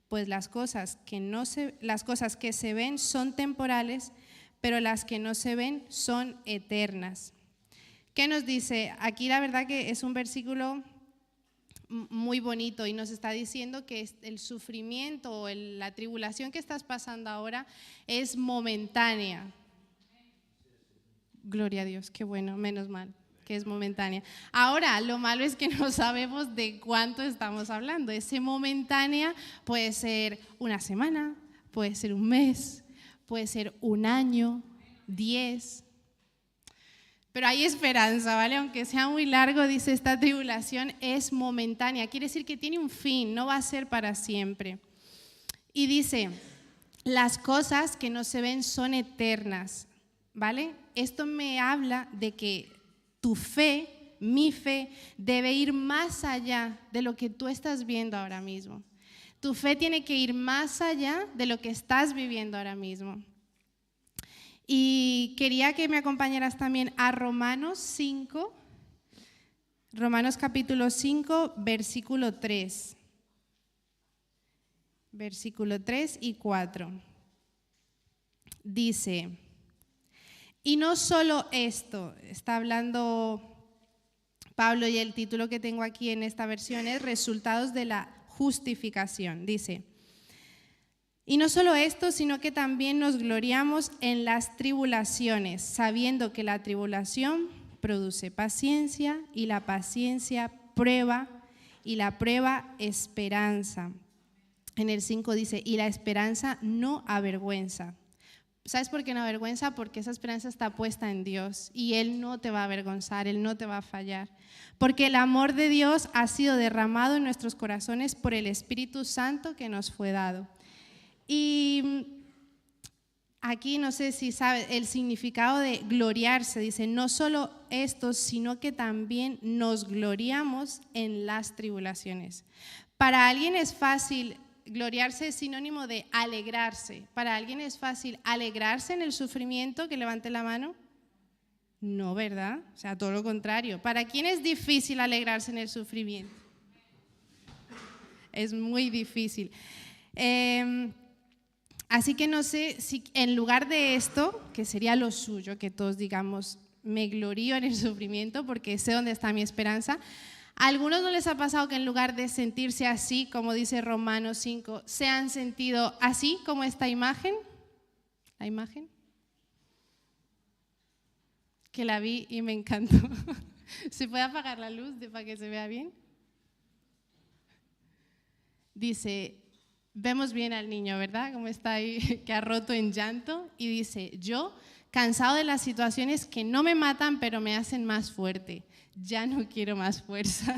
Pues las cosas que se ven son temporales, pero las que no se ven son eternas. ¿Qué nos dice? Aquí la verdad que es un versículo muy bonito y nos está diciendo que el sufrimiento o la tribulación que estás pasando ahora es momentánea. Gloria a Dios, qué bueno, menos mal que es momentánea. Ahora, lo malo es que no sabemos de cuánto estamos hablando. Ese momentánea puede ser una semana, puede ser un mes, puede ser un año, 10. Pero hay esperanza, ¿vale? Aunque sea muy largo, dice, esta tribulación es momentánea. Quiere decir que tiene un fin, no va a ser para siempre. Y dice, las cosas que no se ven son eternas, ¿vale? Esto me habla de que tu fe, mi fe, debe ir más allá de lo que tú estás viendo ahora mismo. Tu fe tiene que ir más allá de lo que estás viviendo ahora mismo. Y quería que me acompañaras también a Romanos 5, Romanos capítulo 5, versículo 3. Versículo 3 y 4. Dice, y no solo esto, está hablando Pablo y el título que tengo aquí en esta versión es Resultados de la justificación. Dice, y no solo esto, sino que también nos gloriamos en las tribulaciones, sabiendo que la tribulación produce paciencia y la paciencia prueba y la prueba esperanza. en el 5 dice, y la esperanza no avergüenza. ¿Sabes por qué no avergüenza? Porque esa esperanza está puesta en Dios y Él no te va a avergonzar, Él no te va a fallar. Porque el amor de Dios ha sido derramado en nuestros corazones por el Espíritu Santo que nos fue dado. Y aquí no sé si sabes el significado de gloriarse. Dice, no solo esto, sino que también nos gloriamos en las tribulaciones. Para alguien es fácil. Gloriarse es sinónimo de alegrarse. ¿Para alguien es fácil alegrarse en el sufrimiento? Que levante la mano. No, ¿verdad? O sea, todo lo contrario. ¿Para quién es difícil alegrarse en el sufrimiento? Es muy difícil. Así que no sé si en lugar de esto, que sería lo suyo, que todos digamos, me glorío en el sufrimiento porque sé dónde está mi esperanza. ¿A algunos no les ha pasado que en lugar de sentirse así, como dice Romanos 5, se han sentido así como esta imagen? ¿La imagen? Que la vi y me encantó. ¿Se puede apagar la luz para que se vea bien? Dice, vemos bien al niño, ¿verdad? Como está ahí, que ha roto en llanto. Y dice, yo, cansado de las situaciones que no me matan, pero me hacen más fuerte. Ya no quiero más fuerza.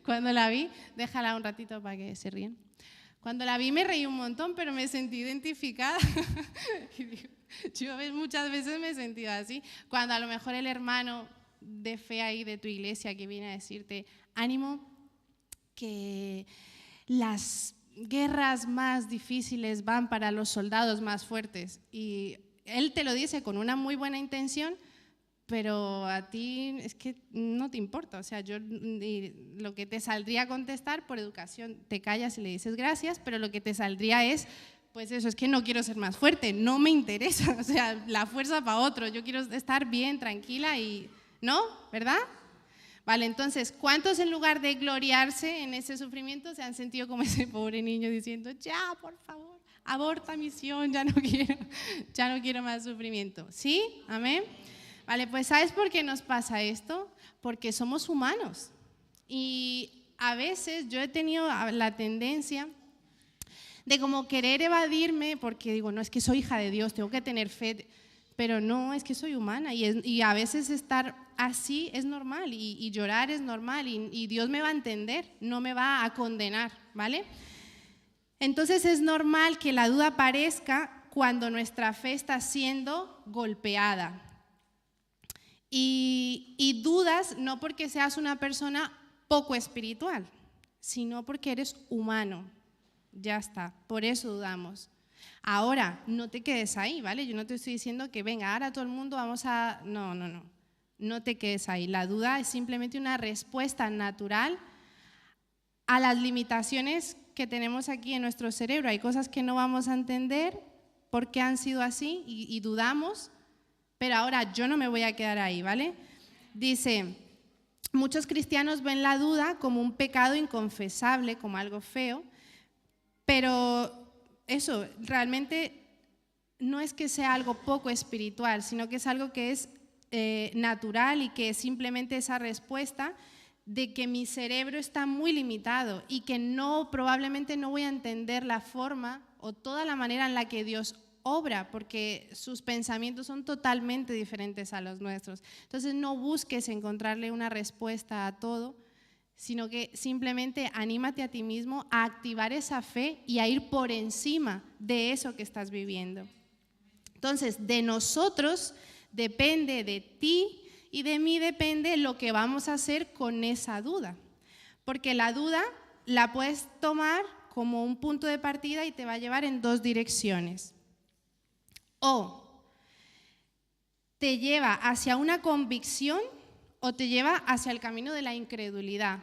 Cuando la vi, déjala un ratito para que se ríen. Cuando la vi me reí un montón, pero me sentí identificada. Y digo, yo muchas veces me he sentido así. Cuando a lo mejor el hermano de fe ahí de tu iglesia que viene a decirte, ánimo, que las guerras más difíciles van para los soldados más fuertes. Y él te lo dice con una muy buena intención, pero a ti es que no te importa. O sea, lo que te saldría a contestar por educación, te callas y le dices gracias, pero lo que te saldría es, pues eso, es que no quiero ser más fuerte, no me interesa. O sea, la fuerza para otro, yo quiero estar bien, tranquila y... ¿No? ¿Verdad? Vale, entonces, ¿cuántos en lugar de gloriarse en ese sufrimiento se han sentido como ese pobre niño diciendo, ya, por favor, aborta misión, ya no quiero más sufrimiento? ¿Sí? ¿Amén? Vale, pues ¿sabes por qué nos pasa esto? Porque somos humanos y a veces yo he tenido la tendencia de como querer evadirme porque digo, no, es que soy hija de Dios, tengo que tener fe, pero no, es que soy humana y a veces estar así es normal y llorar es normal y Dios me va a entender, no me va a condenar, ¿vale? Entonces es normal que la duda aparezca cuando nuestra fe está siendo golpeada. Y dudas no porque seas una persona poco espiritual, sino porque eres humano. Ya está, por eso dudamos. Ahora, no te quedes ahí, ¿vale? Yo no te estoy diciendo que venga, ahora todo el mundo vamos a... No. No te quedes ahí. La duda es simplemente una respuesta natural a las limitaciones que tenemos aquí en nuestro cerebro. Hay cosas que no vamos a entender por qué han sido así y dudamos. Pero ahora yo no me voy a quedar ahí, ¿vale? Dice, muchos cristianos ven la duda como un pecado inconfesable, como algo feo, pero eso realmente no es que sea algo poco espiritual, sino que es algo que es natural y que es simplemente esa respuesta de que mi cerebro está muy limitado y que probablemente no voy a entender la forma o toda la manera en la que Dios obra, porque sus pensamientos son totalmente diferentes a los nuestros. Entonces no busques encontrarle una respuesta a todo, sino que simplemente anímate a ti mismo a activar esa fe y a ir por encima de eso que estás viviendo. Entonces, de nosotros depende, de ti y de mí depende lo que vamos a hacer con esa duda, porque la duda la puedes tomar como un punto de partida y te va a llevar en dos direcciones. O te lleva hacia una convicción o te lleva hacia el camino de la incredulidad.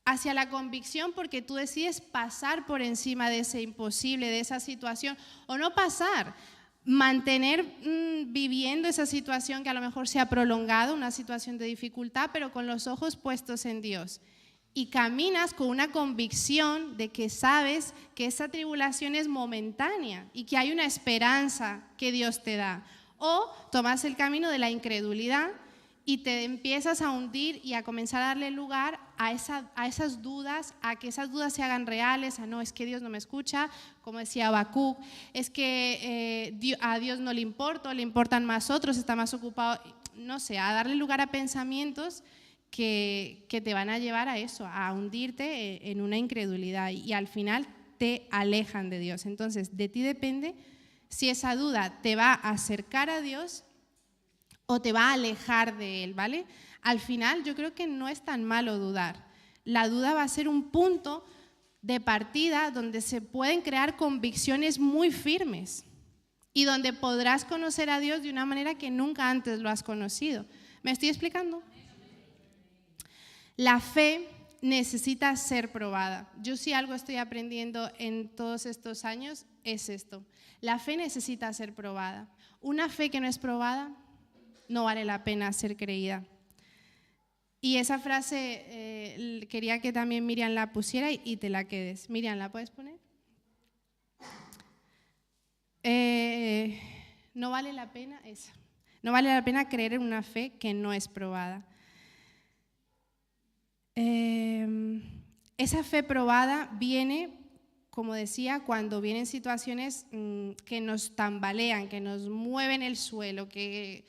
Hacia la convicción porque tú decides pasar por encima de ese imposible, de esa situación, o no pasar, mantener viviendo esa situación que a lo mejor se ha prolongado, una situación de dificultad, pero con los ojos puestos en Dios. Y caminas con una convicción de que sabes que esa tribulación es momentánea y que hay una esperanza que Dios te da. O tomas el camino de la incredulidad y te empiezas a hundir y a comenzar a darle lugar a esas dudas, a que esas dudas se hagan reales, no, es que Dios no me escucha, como decía Habacuc, es que a Dios no le importo, le importan más otros, está más ocupado, no sé, a darle lugar a pensamientos que te van a llevar a eso, a hundirte en una incredulidad y al final te alejan de Dios. Entonces, de ti depende si esa duda te va a acercar a Dios o te va a alejar de Él, ¿vale? Al final yo creo que no es tan malo dudar. La duda va a ser un punto de partida donde se pueden crear convicciones muy firmes y donde podrás conocer a Dios de una manera que nunca antes lo has conocido. ¿Me estoy explicando? La fe necesita ser probada. Yo si algo estoy aprendiendo en todos estos años es esto. La fe necesita ser probada. Una fe que no es probada no vale la pena ser creída. Y esa frase quería que también Miriam la pusiera y te la quedes. Miriam, ¿la puedes poner? No vale la pena esa. No vale la pena creer en una fe que no es probada. Esa fe probada viene, como decía, cuando vienen situaciones que nos tambalean, que nos mueven el suelo, que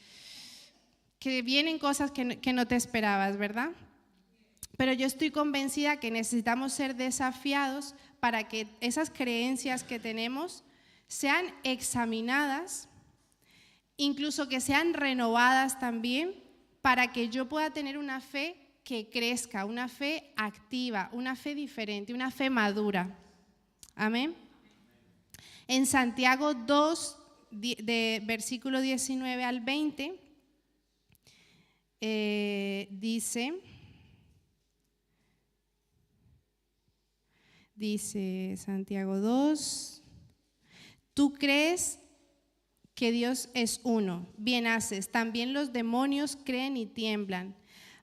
vienen cosas que no te esperabas, ¿verdad? Pero yo estoy convencida que necesitamos ser desafiados para que esas creencias que tenemos sean examinadas, incluso que sean renovadas también, para que yo pueda tener una fe que crezca, una fe activa, una fe diferente, una fe madura. Amén. En Santiago 2, de versículo 19 al 20, dice Santiago 2, tú crees que Dios es uno, bien haces, también los demonios creen y tiemblan,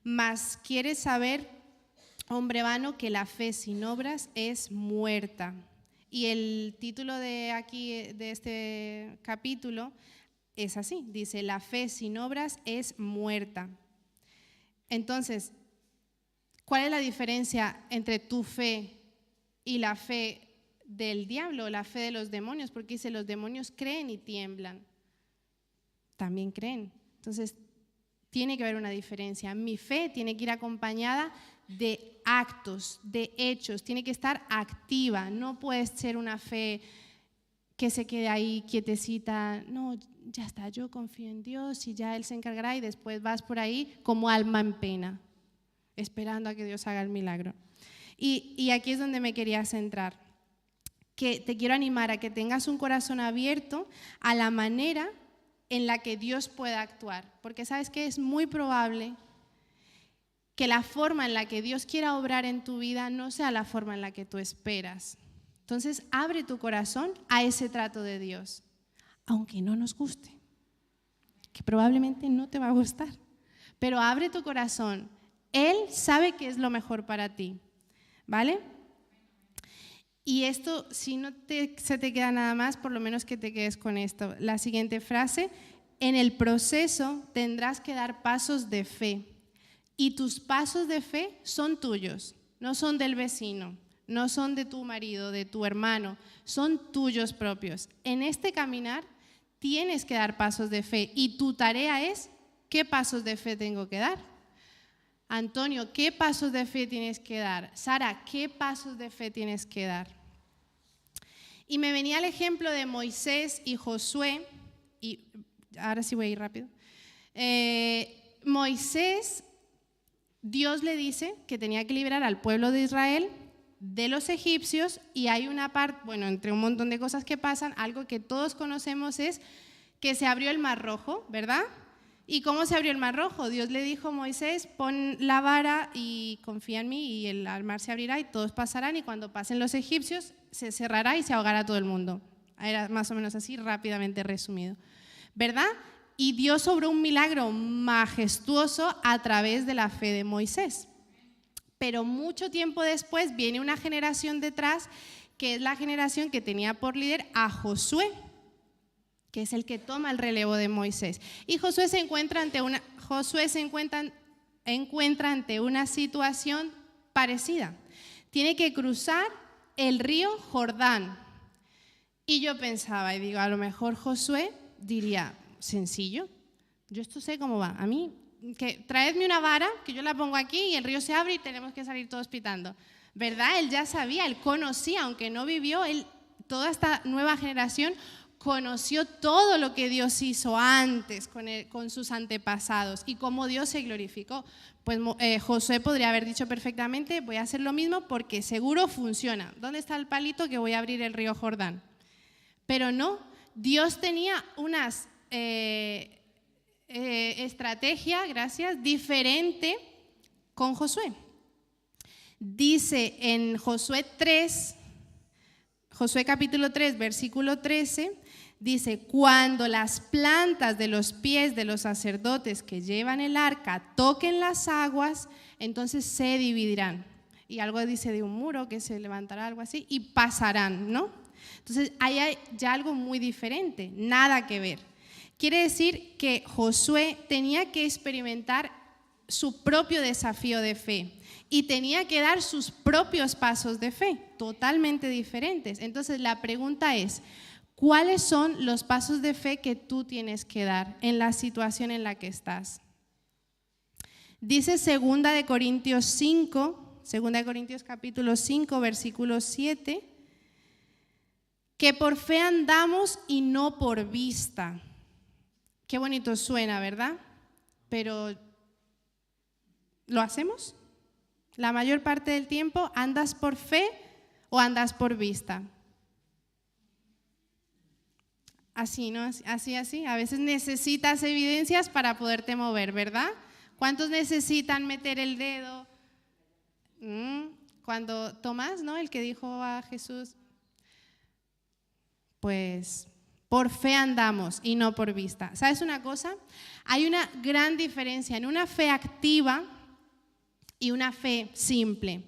mas quieres saber, hombre vano, que la fe sin obras es muerta. Y el título de aquí, de este capítulo, es así, dice, la fe sin obras es muerta. Entonces, ¿cuál es la diferencia entre tu fe y la fe del diablo, la fe de los demonios? Porque dice, los demonios creen y tiemblan. También creen. Entonces, tiene que haber una diferencia. Mi fe tiene que ir acompañada de actos, de hechos, tiene que estar activa. No puede ser una fe que se quede ahí quietecita, no, ya está, yo confío en Dios y ya Él se encargará, y después vas por ahí como alma en pena, esperando a que Dios haga el milagro. Y aquí es donde me quería centrar, que te quiero animar a que tengas un corazón abierto a la manera en la que Dios pueda actuar, porque sabes que es muy probable que la forma en la que Dios quiera obrar en tu vida no sea la forma en la que tú esperas. Entonces, abre tu corazón a ese trato de Dios, aunque no nos guste, que probablemente no te va a gustar, pero abre tu corazón. Él sabe qué es lo mejor para ti, ¿vale? Y esto, si no se te queda nada más, por lo menos que te quedes con esto. La siguiente frase, en el proceso tendrás que dar pasos de fe, y tus pasos de fe son tuyos, no son del vecino. No son de tu marido, de tu hermano, son tuyos propios. En este caminar tienes que dar pasos de fe y tu tarea es, ¿qué pasos de fe tengo que dar? Antonio, ¿qué pasos de fe tienes que dar? Sara, ¿qué pasos de fe tienes que dar? Y me venía el ejemplo de Moisés y Josué, y ahora sí voy a ir rápido. Moisés, Dios le dice que tenía que liberar al pueblo de Israel de los egipcios, y hay una parte, bueno, entre un montón de cosas que pasan, algo que todos conocemos es que se abrió el Mar Rojo, ¿verdad? ¿Y cómo se abrió el Mar Rojo? Dios le dijo a Moisés, pon la vara y confía en mí y el mar se abrirá y todos pasarán, y cuando pasen los egipcios se cerrará y se ahogará todo el mundo. Era más o menos así, rápidamente resumido, ¿verdad? Y Dios obró un milagro majestuoso a través de la fe de Moisés. Pero mucho tiempo después viene una generación detrás, que es la generación que tenía por líder a Josué. que es el que toma el relevo de Moisés. Y Josué se encuentra ante una situación parecida. Tiene que cruzar el río Jordán. Y yo pensaba, y digo, a lo mejor Josué diría, sencillo, yo esto sé cómo va. A mí, que traedme una vara, que yo la pongo aquí y el río se abre y tenemos que salir todos pitando. ¿Verdad? Él ya sabía, él conocía, aunque no vivió, toda esta nueva generación conoció todo lo que Dios hizo antes con sus antepasados y cómo Dios se glorificó. Pues Josué podría haber dicho perfectamente, voy a hacer lo mismo porque seguro funciona. ¿Dónde está el palito que voy a abrir el río Jordán? Pero no, Dios tenía unas estrategia, diferente con Josué. Dice en Josué capítulo 3, versículo 13, dice, cuando las plantas de los pies de los sacerdotes que llevan el arca toquen las aguas, entonces se dividirán. Y algo dice de un muro que se levantará, algo así, y pasarán, ¿no? Entonces ahí hay ya algo muy diferente, nada que ver. Quiere decir que Josué tenía que experimentar su propio desafío de fe y tenía que dar sus propios pasos de fe, totalmente diferentes. Entonces la pregunta es, ¿cuáles son los pasos de fe que tú tienes que dar en la situación en la que estás? Dice 2 Corintios capítulo 5, versículo 7, que por fe andamos y no por vista. Qué bonito suena, ¿verdad? Pero ¿lo hacemos? La mayor parte del tiempo, ¿andas por fe o andas por vista? Así, ¿no? Así. A veces necesitas evidencias para poderte mover, ¿verdad? ¿Cuántos necesitan meter el dedo? Cuando Tomás, ¿no? El que dijo a Jesús, pues por fe andamos y no por vista. ¿Sabes una cosa? Hay una gran diferencia en una fe activa y una fe simple.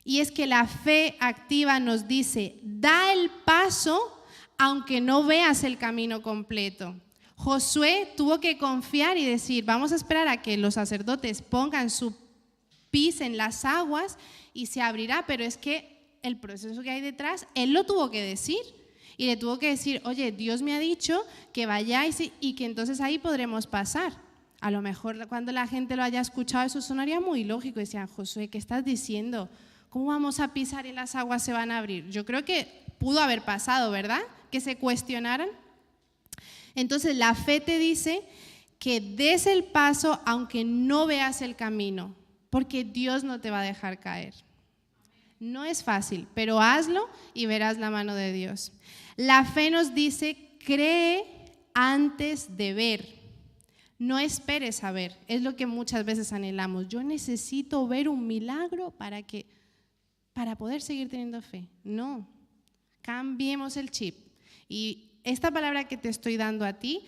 Y es que la fe activa nos dice, da el paso aunque no veas el camino completo. Josué tuvo que confiar y decir, vamos a esperar a que los sacerdotes pongan su pis en las aguas y se abrirá, pero es que el proceso que hay detrás, él lo tuvo que decir. Y le tuvo que decir, oye, Dios me ha dicho que vayáis y que entonces ahí podremos pasar. A lo mejor cuando la gente lo haya escuchado eso sonaría muy lógico. Decían, Josué, ¿qué estás diciendo? ¿Cómo vamos a pisar y las aguas se van a abrir? Yo creo que pudo haber pasado, ¿verdad? Que se cuestionaran. Entonces la fe te dice que des el paso aunque no veas el camino, porque Dios no te va a dejar caer. No es fácil, pero hazlo y verás la mano de Dios. La fe nos dice, cree antes de ver. No esperes a ver. Es lo que muchas veces anhelamos. Yo necesito ver un milagro para poder seguir teniendo fe. No, cambiemos el chip. Y esta palabra que te estoy dando a ti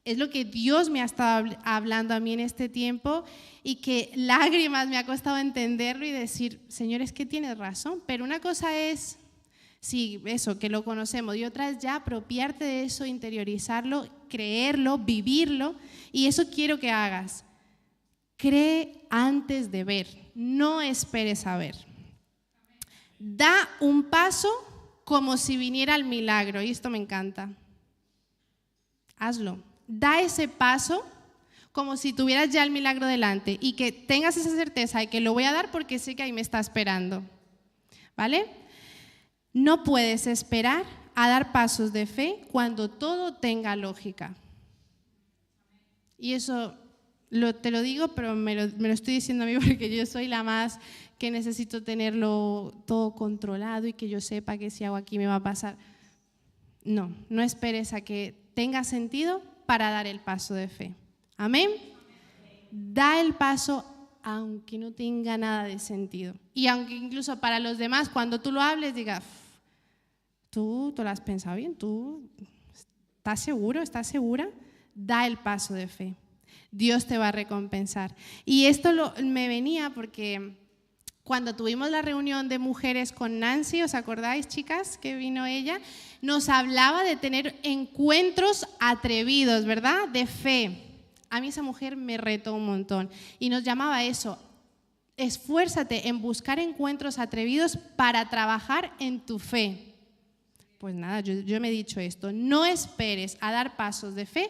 es lo que Dios me ha estado hablando a mí en este tiempo y que lágrimas me ha costado entenderlo y decir, Señor, es que tienes razón. Pero una cosa es, sí, eso, que lo conocemos, y otra es ya apropiarte de eso, interiorizarlo, creerlo, vivirlo, y eso quiero que hagas. Cree antes de ver, no esperes a ver. Da un paso como si viniera el milagro, y esto me encanta. Hazlo. Da ese paso como si tuvieras ya el milagro delante y que tengas esa certeza de que lo voy a dar porque sé que ahí me está esperando. ¿Vale? No puedes esperar a dar pasos de fe cuando todo tenga lógica. Y eso te lo digo, pero me lo estoy diciendo a mí porque yo soy la más que necesito tenerlo todo controlado y que yo sepa que si hago aquí me va a pasar. No esperes a que tenga sentido para dar el paso de fe. Amén. Da el paso aunque no tenga nada de sentido. Y aunque incluso para los demás, cuando tú lo hables, digas, tú lo has pensado bien, tú estás seguro, estás segura, da el paso de fe. Dios te va a recompensar. Y esto me venía porque Cuando tuvimos la reunión de mujeres con Nancy, ¿os acordáis, chicas, que vino ella? Nos hablaba de tener encuentros atrevidos, ¿verdad? De fe. A mí esa mujer me retó un montón y nos llamaba a eso. Esfuérzate en buscar encuentros atrevidos para trabajar en tu fe. Pues nada, yo me he dicho esto, no esperes a dar pasos de fe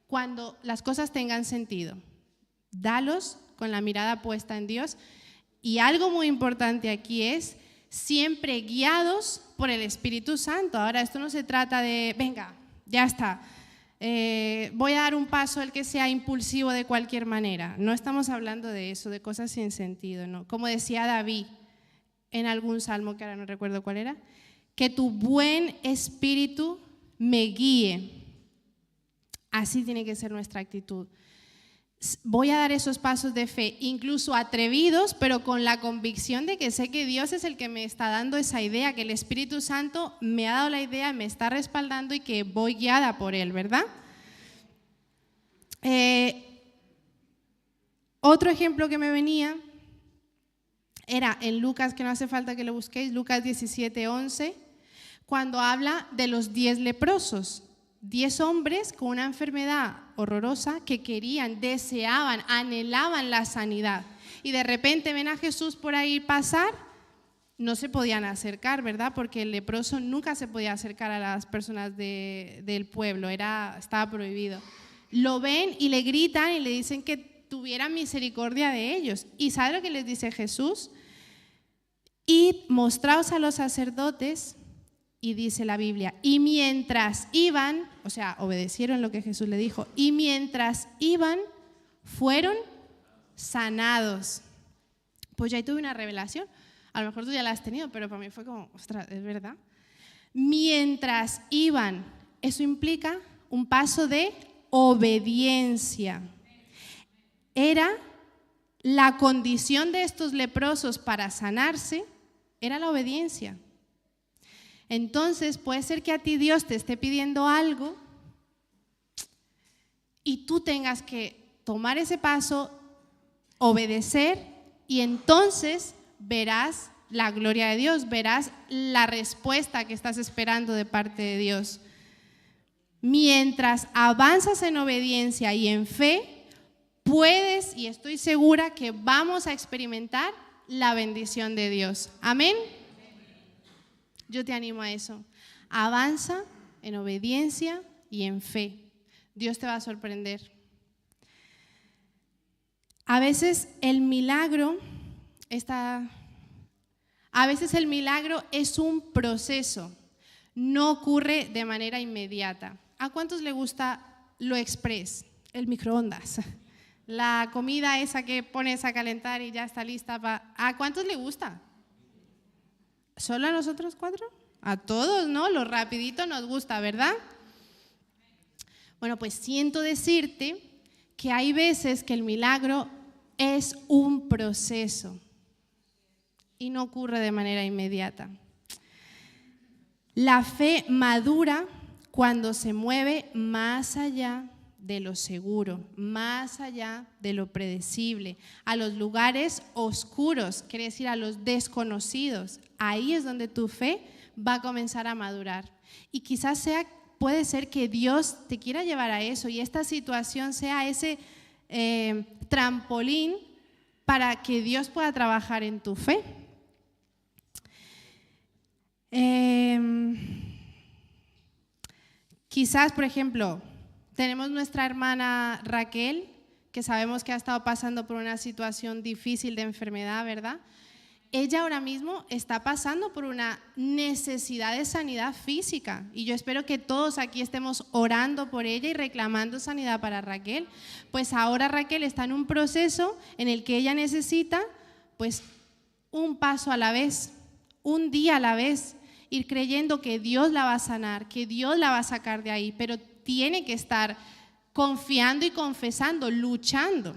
cuando las cosas tengan sentido. Dalos con la mirada puesta en Dios. Y algo muy importante aquí es siempre guiados por el Espíritu Santo. Ahora, esto no se trata de, venga, ya está, voy a dar un paso el que sea impulsivo de cualquier manera. No estamos hablando de eso, de cosas sin sentido, ¿no? Como decía David en algún salmo que ahora no recuerdo cuál era, que tu buen espíritu me guíe. Así tiene que ser nuestra actitud. Voy a dar esos pasos de fe, incluso atrevidos, pero con la convicción de que sé que Dios es el que me está dando esa idea, que el Espíritu Santo me ha dado la idea, me está respaldando y que voy guiada por Él, ¿verdad? Otro ejemplo que me venía era en Lucas, que no hace falta que lo busquéis, Lucas 17:11, cuando habla de los 10 leprosos. 10 hombres con una enfermedad horrorosa que querían, deseaban, anhelaban la sanidad. Y de repente ven a Jesús por ahí pasar, no se podían acercar, ¿verdad? Porque el leproso nunca se podía acercar a las personas del pueblo, estaba prohibido. Lo ven y le gritan y le dicen que tuvieran misericordia de ellos. ¿Y sabe lo que les dice Jesús? Id, mostraos a los sacerdotes. Y dice la Biblia, y mientras iban, o sea, obedecieron lo que Jesús le dijo, y mientras iban, fueron sanados. Pues ya ahí tuve una revelación. A lo mejor tú ya la has tenido, pero para mí fue como, ostras, es verdad. Mientras iban, eso implica un paso de obediencia. Era la condición de estos leprosos para sanarse, era la obediencia. Entonces puede ser que a ti Dios te esté pidiendo algo y tú tengas que tomar ese paso, obedecer, y entonces verás la gloria de Dios, verás la respuesta que estás esperando de parte de Dios. Mientras avanzas en obediencia y en fe, puedes, y estoy segura que vamos a experimentar la bendición de Dios. Amén. Yo te animo a eso. Avanza en obediencia y en fe. Dios te va a sorprender. A veces el milagro es un proceso, no ocurre de manera inmediata. ¿A cuántos le gusta lo express? El microondas. La comida esa que pones a calentar y ya está lista para… ¿A cuántos le gusta? ¿Solo a nosotros 4? A todos, ¿no? Lo rapidito nos gusta, ¿verdad? Bueno, pues siento decirte que hay veces que el milagro es un proceso y no ocurre de manera inmediata. La fe madura cuando se mueve más allá de lo seguro, más allá de lo predecible, a los lugares oscuros, quiere decir a los desconocidos. Ahí es donde tu fe va a comenzar a madurar. Y quizás puede ser que Dios te quiera llevar a eso y esta situación sea ese trampolín para que Dios pueda trabajar en tu fe. Quizás, por ejemplo, tenemos nuestra hermana Raquel, que sabemos que ha estado pasando por una situación difícil de enfermedad, ¿verdad? Ella ahora mismo está pasando por una necesidad de sanidad física y yo espero que todos aquí estemos orando por ella y reclamando sanidad para Raquel. Pues ahora Raquel está en un proceso en el que ella necesita pues un paso a la vez, un día a la vez, ir creyendo que Dios la va a sanar, que Dios la va a sacar de ahí, pero tiene que estar confiando y confesando, luchando.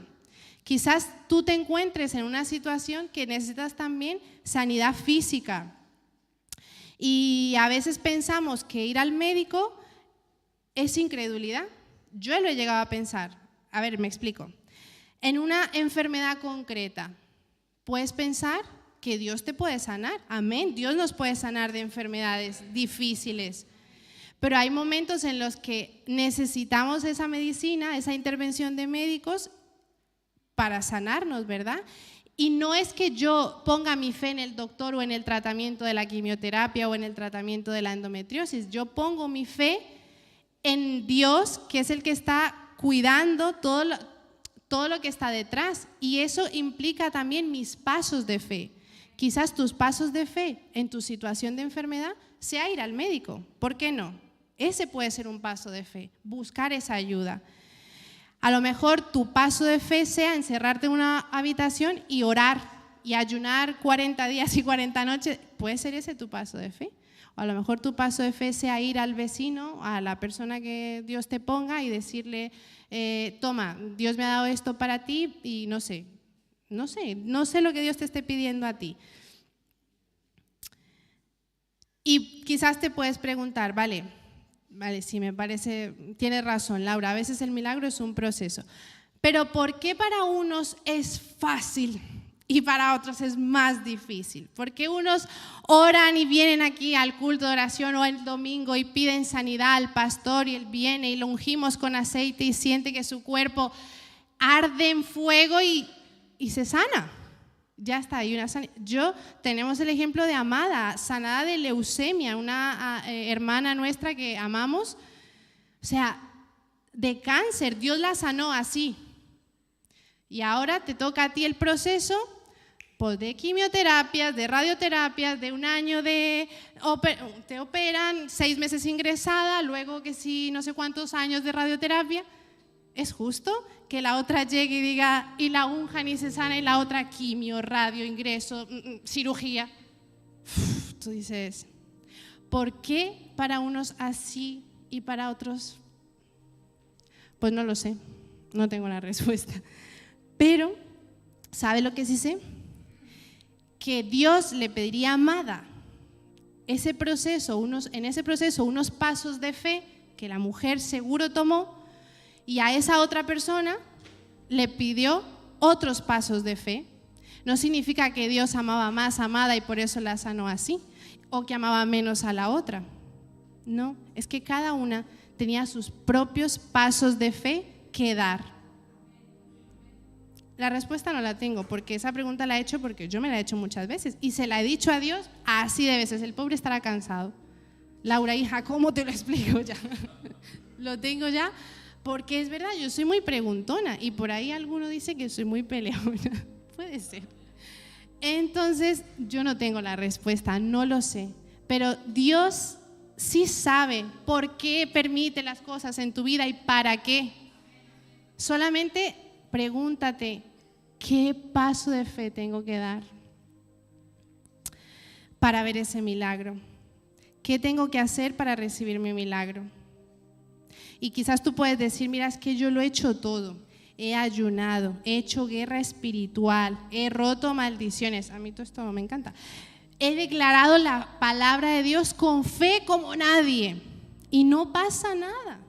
Quizás tú te encuentres en una situación que necesitas también sanidad física. Y a veces pensamos que ir al médico es incredulidad. Yo lo he llegado a pensar. A ver, me explico. En una enfermedad concreta, puedes pensar que Dios te puede sanar. Amén. Dios nos puede sanar de enfermedades difíciles. Pero hay momentos en los que necesitamos esa medicina, esa intervención de médicos para sanarnos, ¿verdad? Y no es que yo ponga mi fe en el doctor o en el tratamiento de la quimioterapia o en el tratamiento de la endometriosis. Yo pongo mi fe en Dios, que es el que está cuidando todo lo que está detrás. Y eso implica también mis pasos de fe. Quizás tus pasos de fe en tu situación de enfermedad sea ir al médico. ¿Por qué no? Ese puede ser un paso de fe, buscar esa ayuda. A lo mejor tu paso de fe sea encerrarte en una habitación y orar y ayunar 40 días y 40 noches. Puede ser ese tu paso de fe. O a lo mejor tu paso de fe sea ir al vecino, a la persona que Dios te ponga y decirle, toma, Dios me ha dado esto para ti y no sé lo que Dios te esté pidiendo a ti. Y quizás te puedes preguntar, vale, sí, me parece, tienes razón, Laura, a veces el milagro es un proceso. Pero ¿por qué para unos es fácil y para otros es más difícil? ¿Por qué unos oran y vienen aquí al culto de oración o el domingo y piden sanidad al pastor y él viene y lo ungimos con aceite y siente que su cuerpo arde en fuego y se sana? Ya está, hay una sanidad. Tenemos el ejemplo de Amada, sanada de leucemia, una hermana nuestra que amamos, o sea, de cáncer, Dios la sanó así. Y ahora te toca a ti el proceso pues, de quimioterapias, de radioterapias, de un año te operan, 6 meses ingresada, luego que sí, no sé cuántos años de radioterapia. ¿Es justo que la otra llegue y diga, y la unjan y se sana, y la otra quimio, radio, ingreso, cirugía? Tú dices, ¿por qué para unos así y para otros? Pues no lo sé, no tengo la respuesta. Pero, ¿sabe lo que sí sé? Que Dios le pediría a Amada en ese proceso, unos pasos de fe que la mujer seguro tomó, y a esa otra persona le pidió otros pasos de fe. No significa que Dios amaba más a Amada y por eso la sanó así, o que amaba menos a la otra. No, es que cada una tenía sus propios pasos de fe que dar. La respuesta no la tengo, porque esa pregunta la he hecho porque yo me la he hecho muchas veces y se la he dicho a Dios así de veces. El pobre estará cansado. Laura, hija, ¿cómo te lo explico ya? Lo tengo ya. Porque es verdad, yo soy muy preguntona y por ahí alguno dice que soy muy peleona. Puede ser. Entonces, yo no tengo la respuesta, no lo sé. Pero Dios sí sabe por qué permite las cosas en tu vida y para qué. Solamente pregúntate, ¿qué paso de fe tengo que dar para ver ese milagro? ¿Qué tengo que hacer para recibir mi milagro? Y quizás tú puedes decir, mira, es que yo lo he hecho todo. He ayunado, he hecho guerra espiritual, he roto maldiciones. A mí todo esto me encanta. He declarado la palabra de Dios con fe como nadie. Y no pasa nada.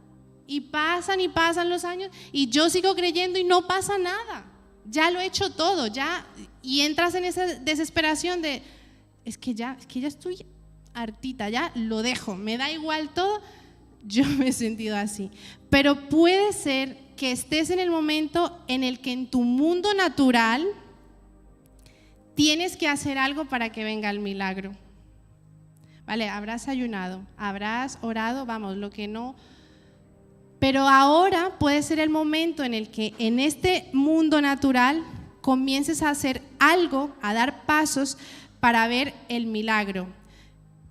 Y pasan los años y yo sigo creyendo y no pasa nada. Ya lo he hecho todo, ya. Y entras en esa desesperación de, es que ya estoy hartita, ya lo dejo, me da igual todo. Yo me he sentido así. Pero puede ser que estés en el momento en el que en tu mundo natural tienes que hacer algo para que venga el milagro. Vale, habrás ayunado, habrás orado, vamos, lo que no. Pero ahora puede ser el momento en el que en este mundo natural comiences a hacer algo, a dar pasos para ver el milagro.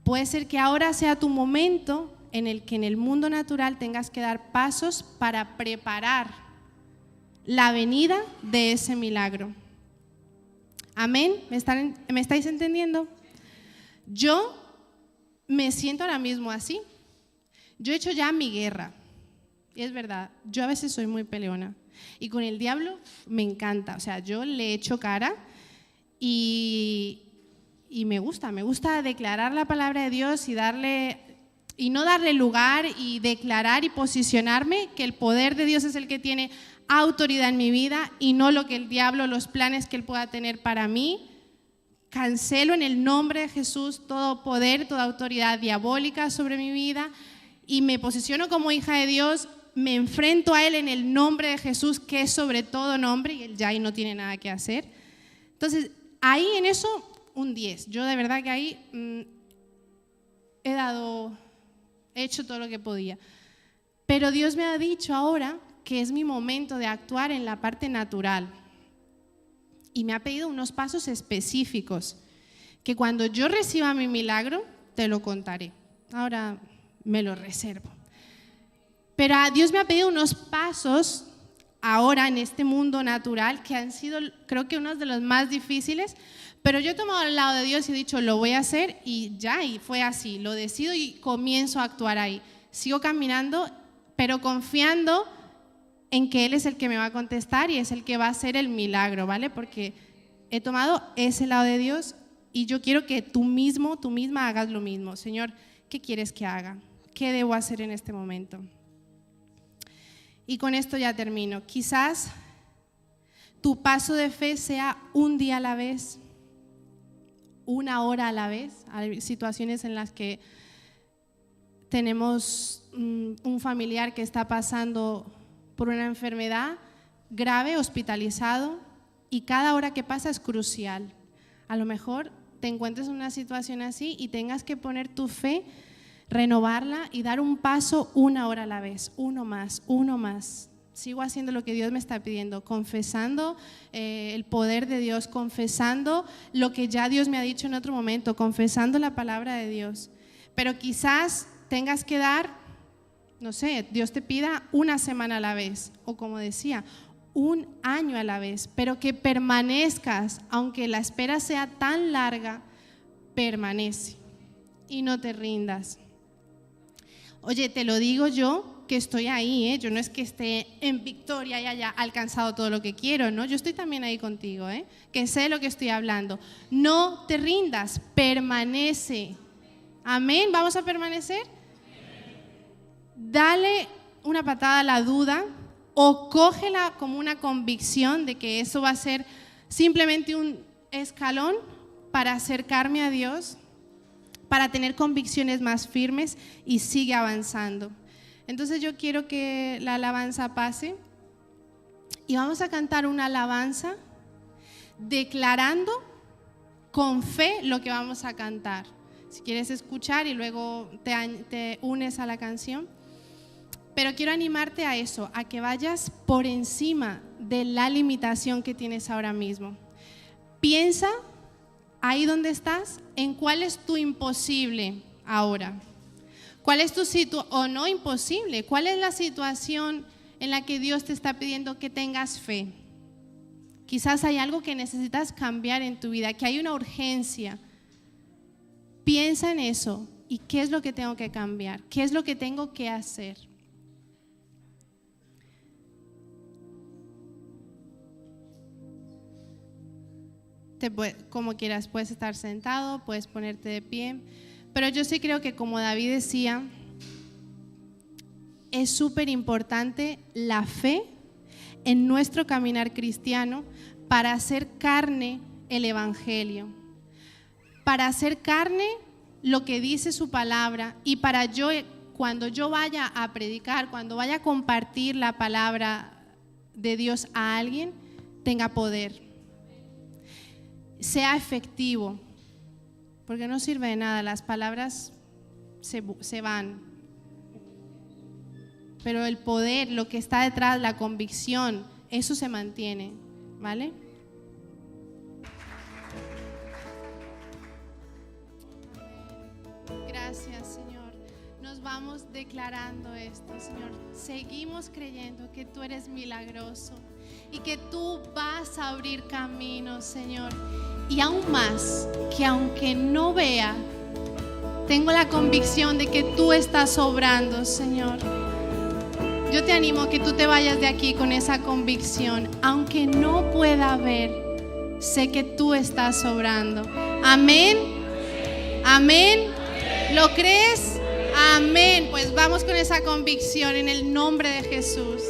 Puede ser que ahora sea tu momento en el que en el mundo natural tengas que dar pasos para preparar la venida de ese milagro. ¿Amén? ¿Me estáis entendiendo? Yo me siento ahora mismo así. Yo he hecho ya mi guerra. Y es verdad, yo a veces soy muy peleona. Y con el diablo me encanta. O sea, yo le echo cara y me gusta declarar la palabra de Dios y no darle lugar y declarar y posicionarme que el poder de Dios es el que tiene autoridad en mi vida y no lo que el diablo, los planes que él pueda tener para mí. cancelo en el nombre de Jesús todo poder, toda autoridad diabólica sobre mi vida y me posiciono como hija de Dios, me enfrento a Él en el nombre de Jesús, que es sobre todo nombre, y Él ya ahí no tiene nada que hacer. Entonces, ahí en eso, un 10. Yo de verdad que ahí he hecho todo lo que podía. Pero Dios me ha dicho ahora que es mi momento de actuar en la parte natural. Y me ha pedido unos pasos específicos, que cuando yo reciba mi milagro, te lo contaré. Ahora me lo reservo. Pero Dios me ha pedido unos pasos ahora en este mundo natural que han sido, creo que unos de los más difíciles, pero yo he tomado al lado de Dios y he dicho, lo voy a hacer y ya, y fue así, lo decido y comienzo a actuar ahí. Sigo caminando, pero confiando en que Él es el que me va a contestar y es el que va a hacer el milagro, ¿vale? Porque he tomado ese lado de Dios y yo quiero que tú misma hagas lo mismo. Señor, ¿qué quieres que haga? ¿Qué debo hacer en este momento? Y con esto ya termino. Quizás tu paso de fe sea un día a la vez, una hora a la vez. Hay situaciones en las que tenemos un familiar que está pasando por una enfermedad grave, hospitalizado, y cada hora que pasa es crucial. A lo mejor te encuentres en una situación así y tengas que poner tu fe, renovarla y dar un paso una hora a la vez, uno más. Sigo haciendo lo que Dios me está pidiendo, confesando el poder de Dios, confesando lo que ya Dios me ha dicho en otro momento, confesando la palabra de Dios. Pero quizás tengas que dar, no sé, Dios te pida una semana a la vez, o como decía, un año a la vez, pero que permanezcas, aunque la espera sea tan larga, permanece y no te rindas. Oye, te lo digo yo que estoy ahí, yo no es que esté en victoria y haya alcanzado todo lo que quiero, ¿no? Yo estoy también ahí contigo, que sé lo que estoy hablando. No te rindas, permanece. Amén, ¿vamos a permanecer? Dale una patada a la duda o cógela como una convicción de que eso va a ser simplemente un escalón para acercarme a Dios, para tener convicciones más firmes y sigue avanzando. Entonces yo quiero que la alabanza pase y vamos a cantar una alabanza declarando con fe lo que vamos a cantar. Si quieres escuchar y luego te unes a la canción. Pero quiero animarte a eso, a que vayas por encima de la limitación que tienes ahora mismo. Piensa ahí donde estás, en cuál es tu imposible ahora. ¿Cuál es tu situación, o no imposible? ¿Cuál es la situación en la que Dios te está pidiendo que tengas fe? Quizás hay algo que necesitas cambiar en tu vida, que hay una urgencia. Piensa en eso y qué es lo que tengo que cambiar, qué es lo que tengo que hacer. Como quieras, puedes estar sentado, puedes ponerte de pie, pero yo sí creo que, como David decía, es súper importante la fe en nuestro caminar cristiano para hacer carne el evangelio, para hacer carne lo que dice su palabra, y para cuando yo vaya a predicar, cuando vaya a compartir la palabra de Dios a alguien, tenga poder, sea efectivo, porque no sirve de nada, las palabras se van, pero el poder, lo que está detrás, la convicción, eso se mantiene, ¿vale? Gracias, Señor. Nos vamos declarando esto, Señor. Seguimos creyendo que tú eres milagroso y que tú vas a abrir caminos, Señor. Y aún más, que aunque no vea, tengo la convicción de que tú estás obrando, Señor. Yo te animo a que tú te vayas de aquí con esa convicción. Aunque no pueda ver, sé que tú estás obrando. Amén. Amén. ¿Lo crees? Amén. Pues vamos con esa convicción en el nombre de Jesús.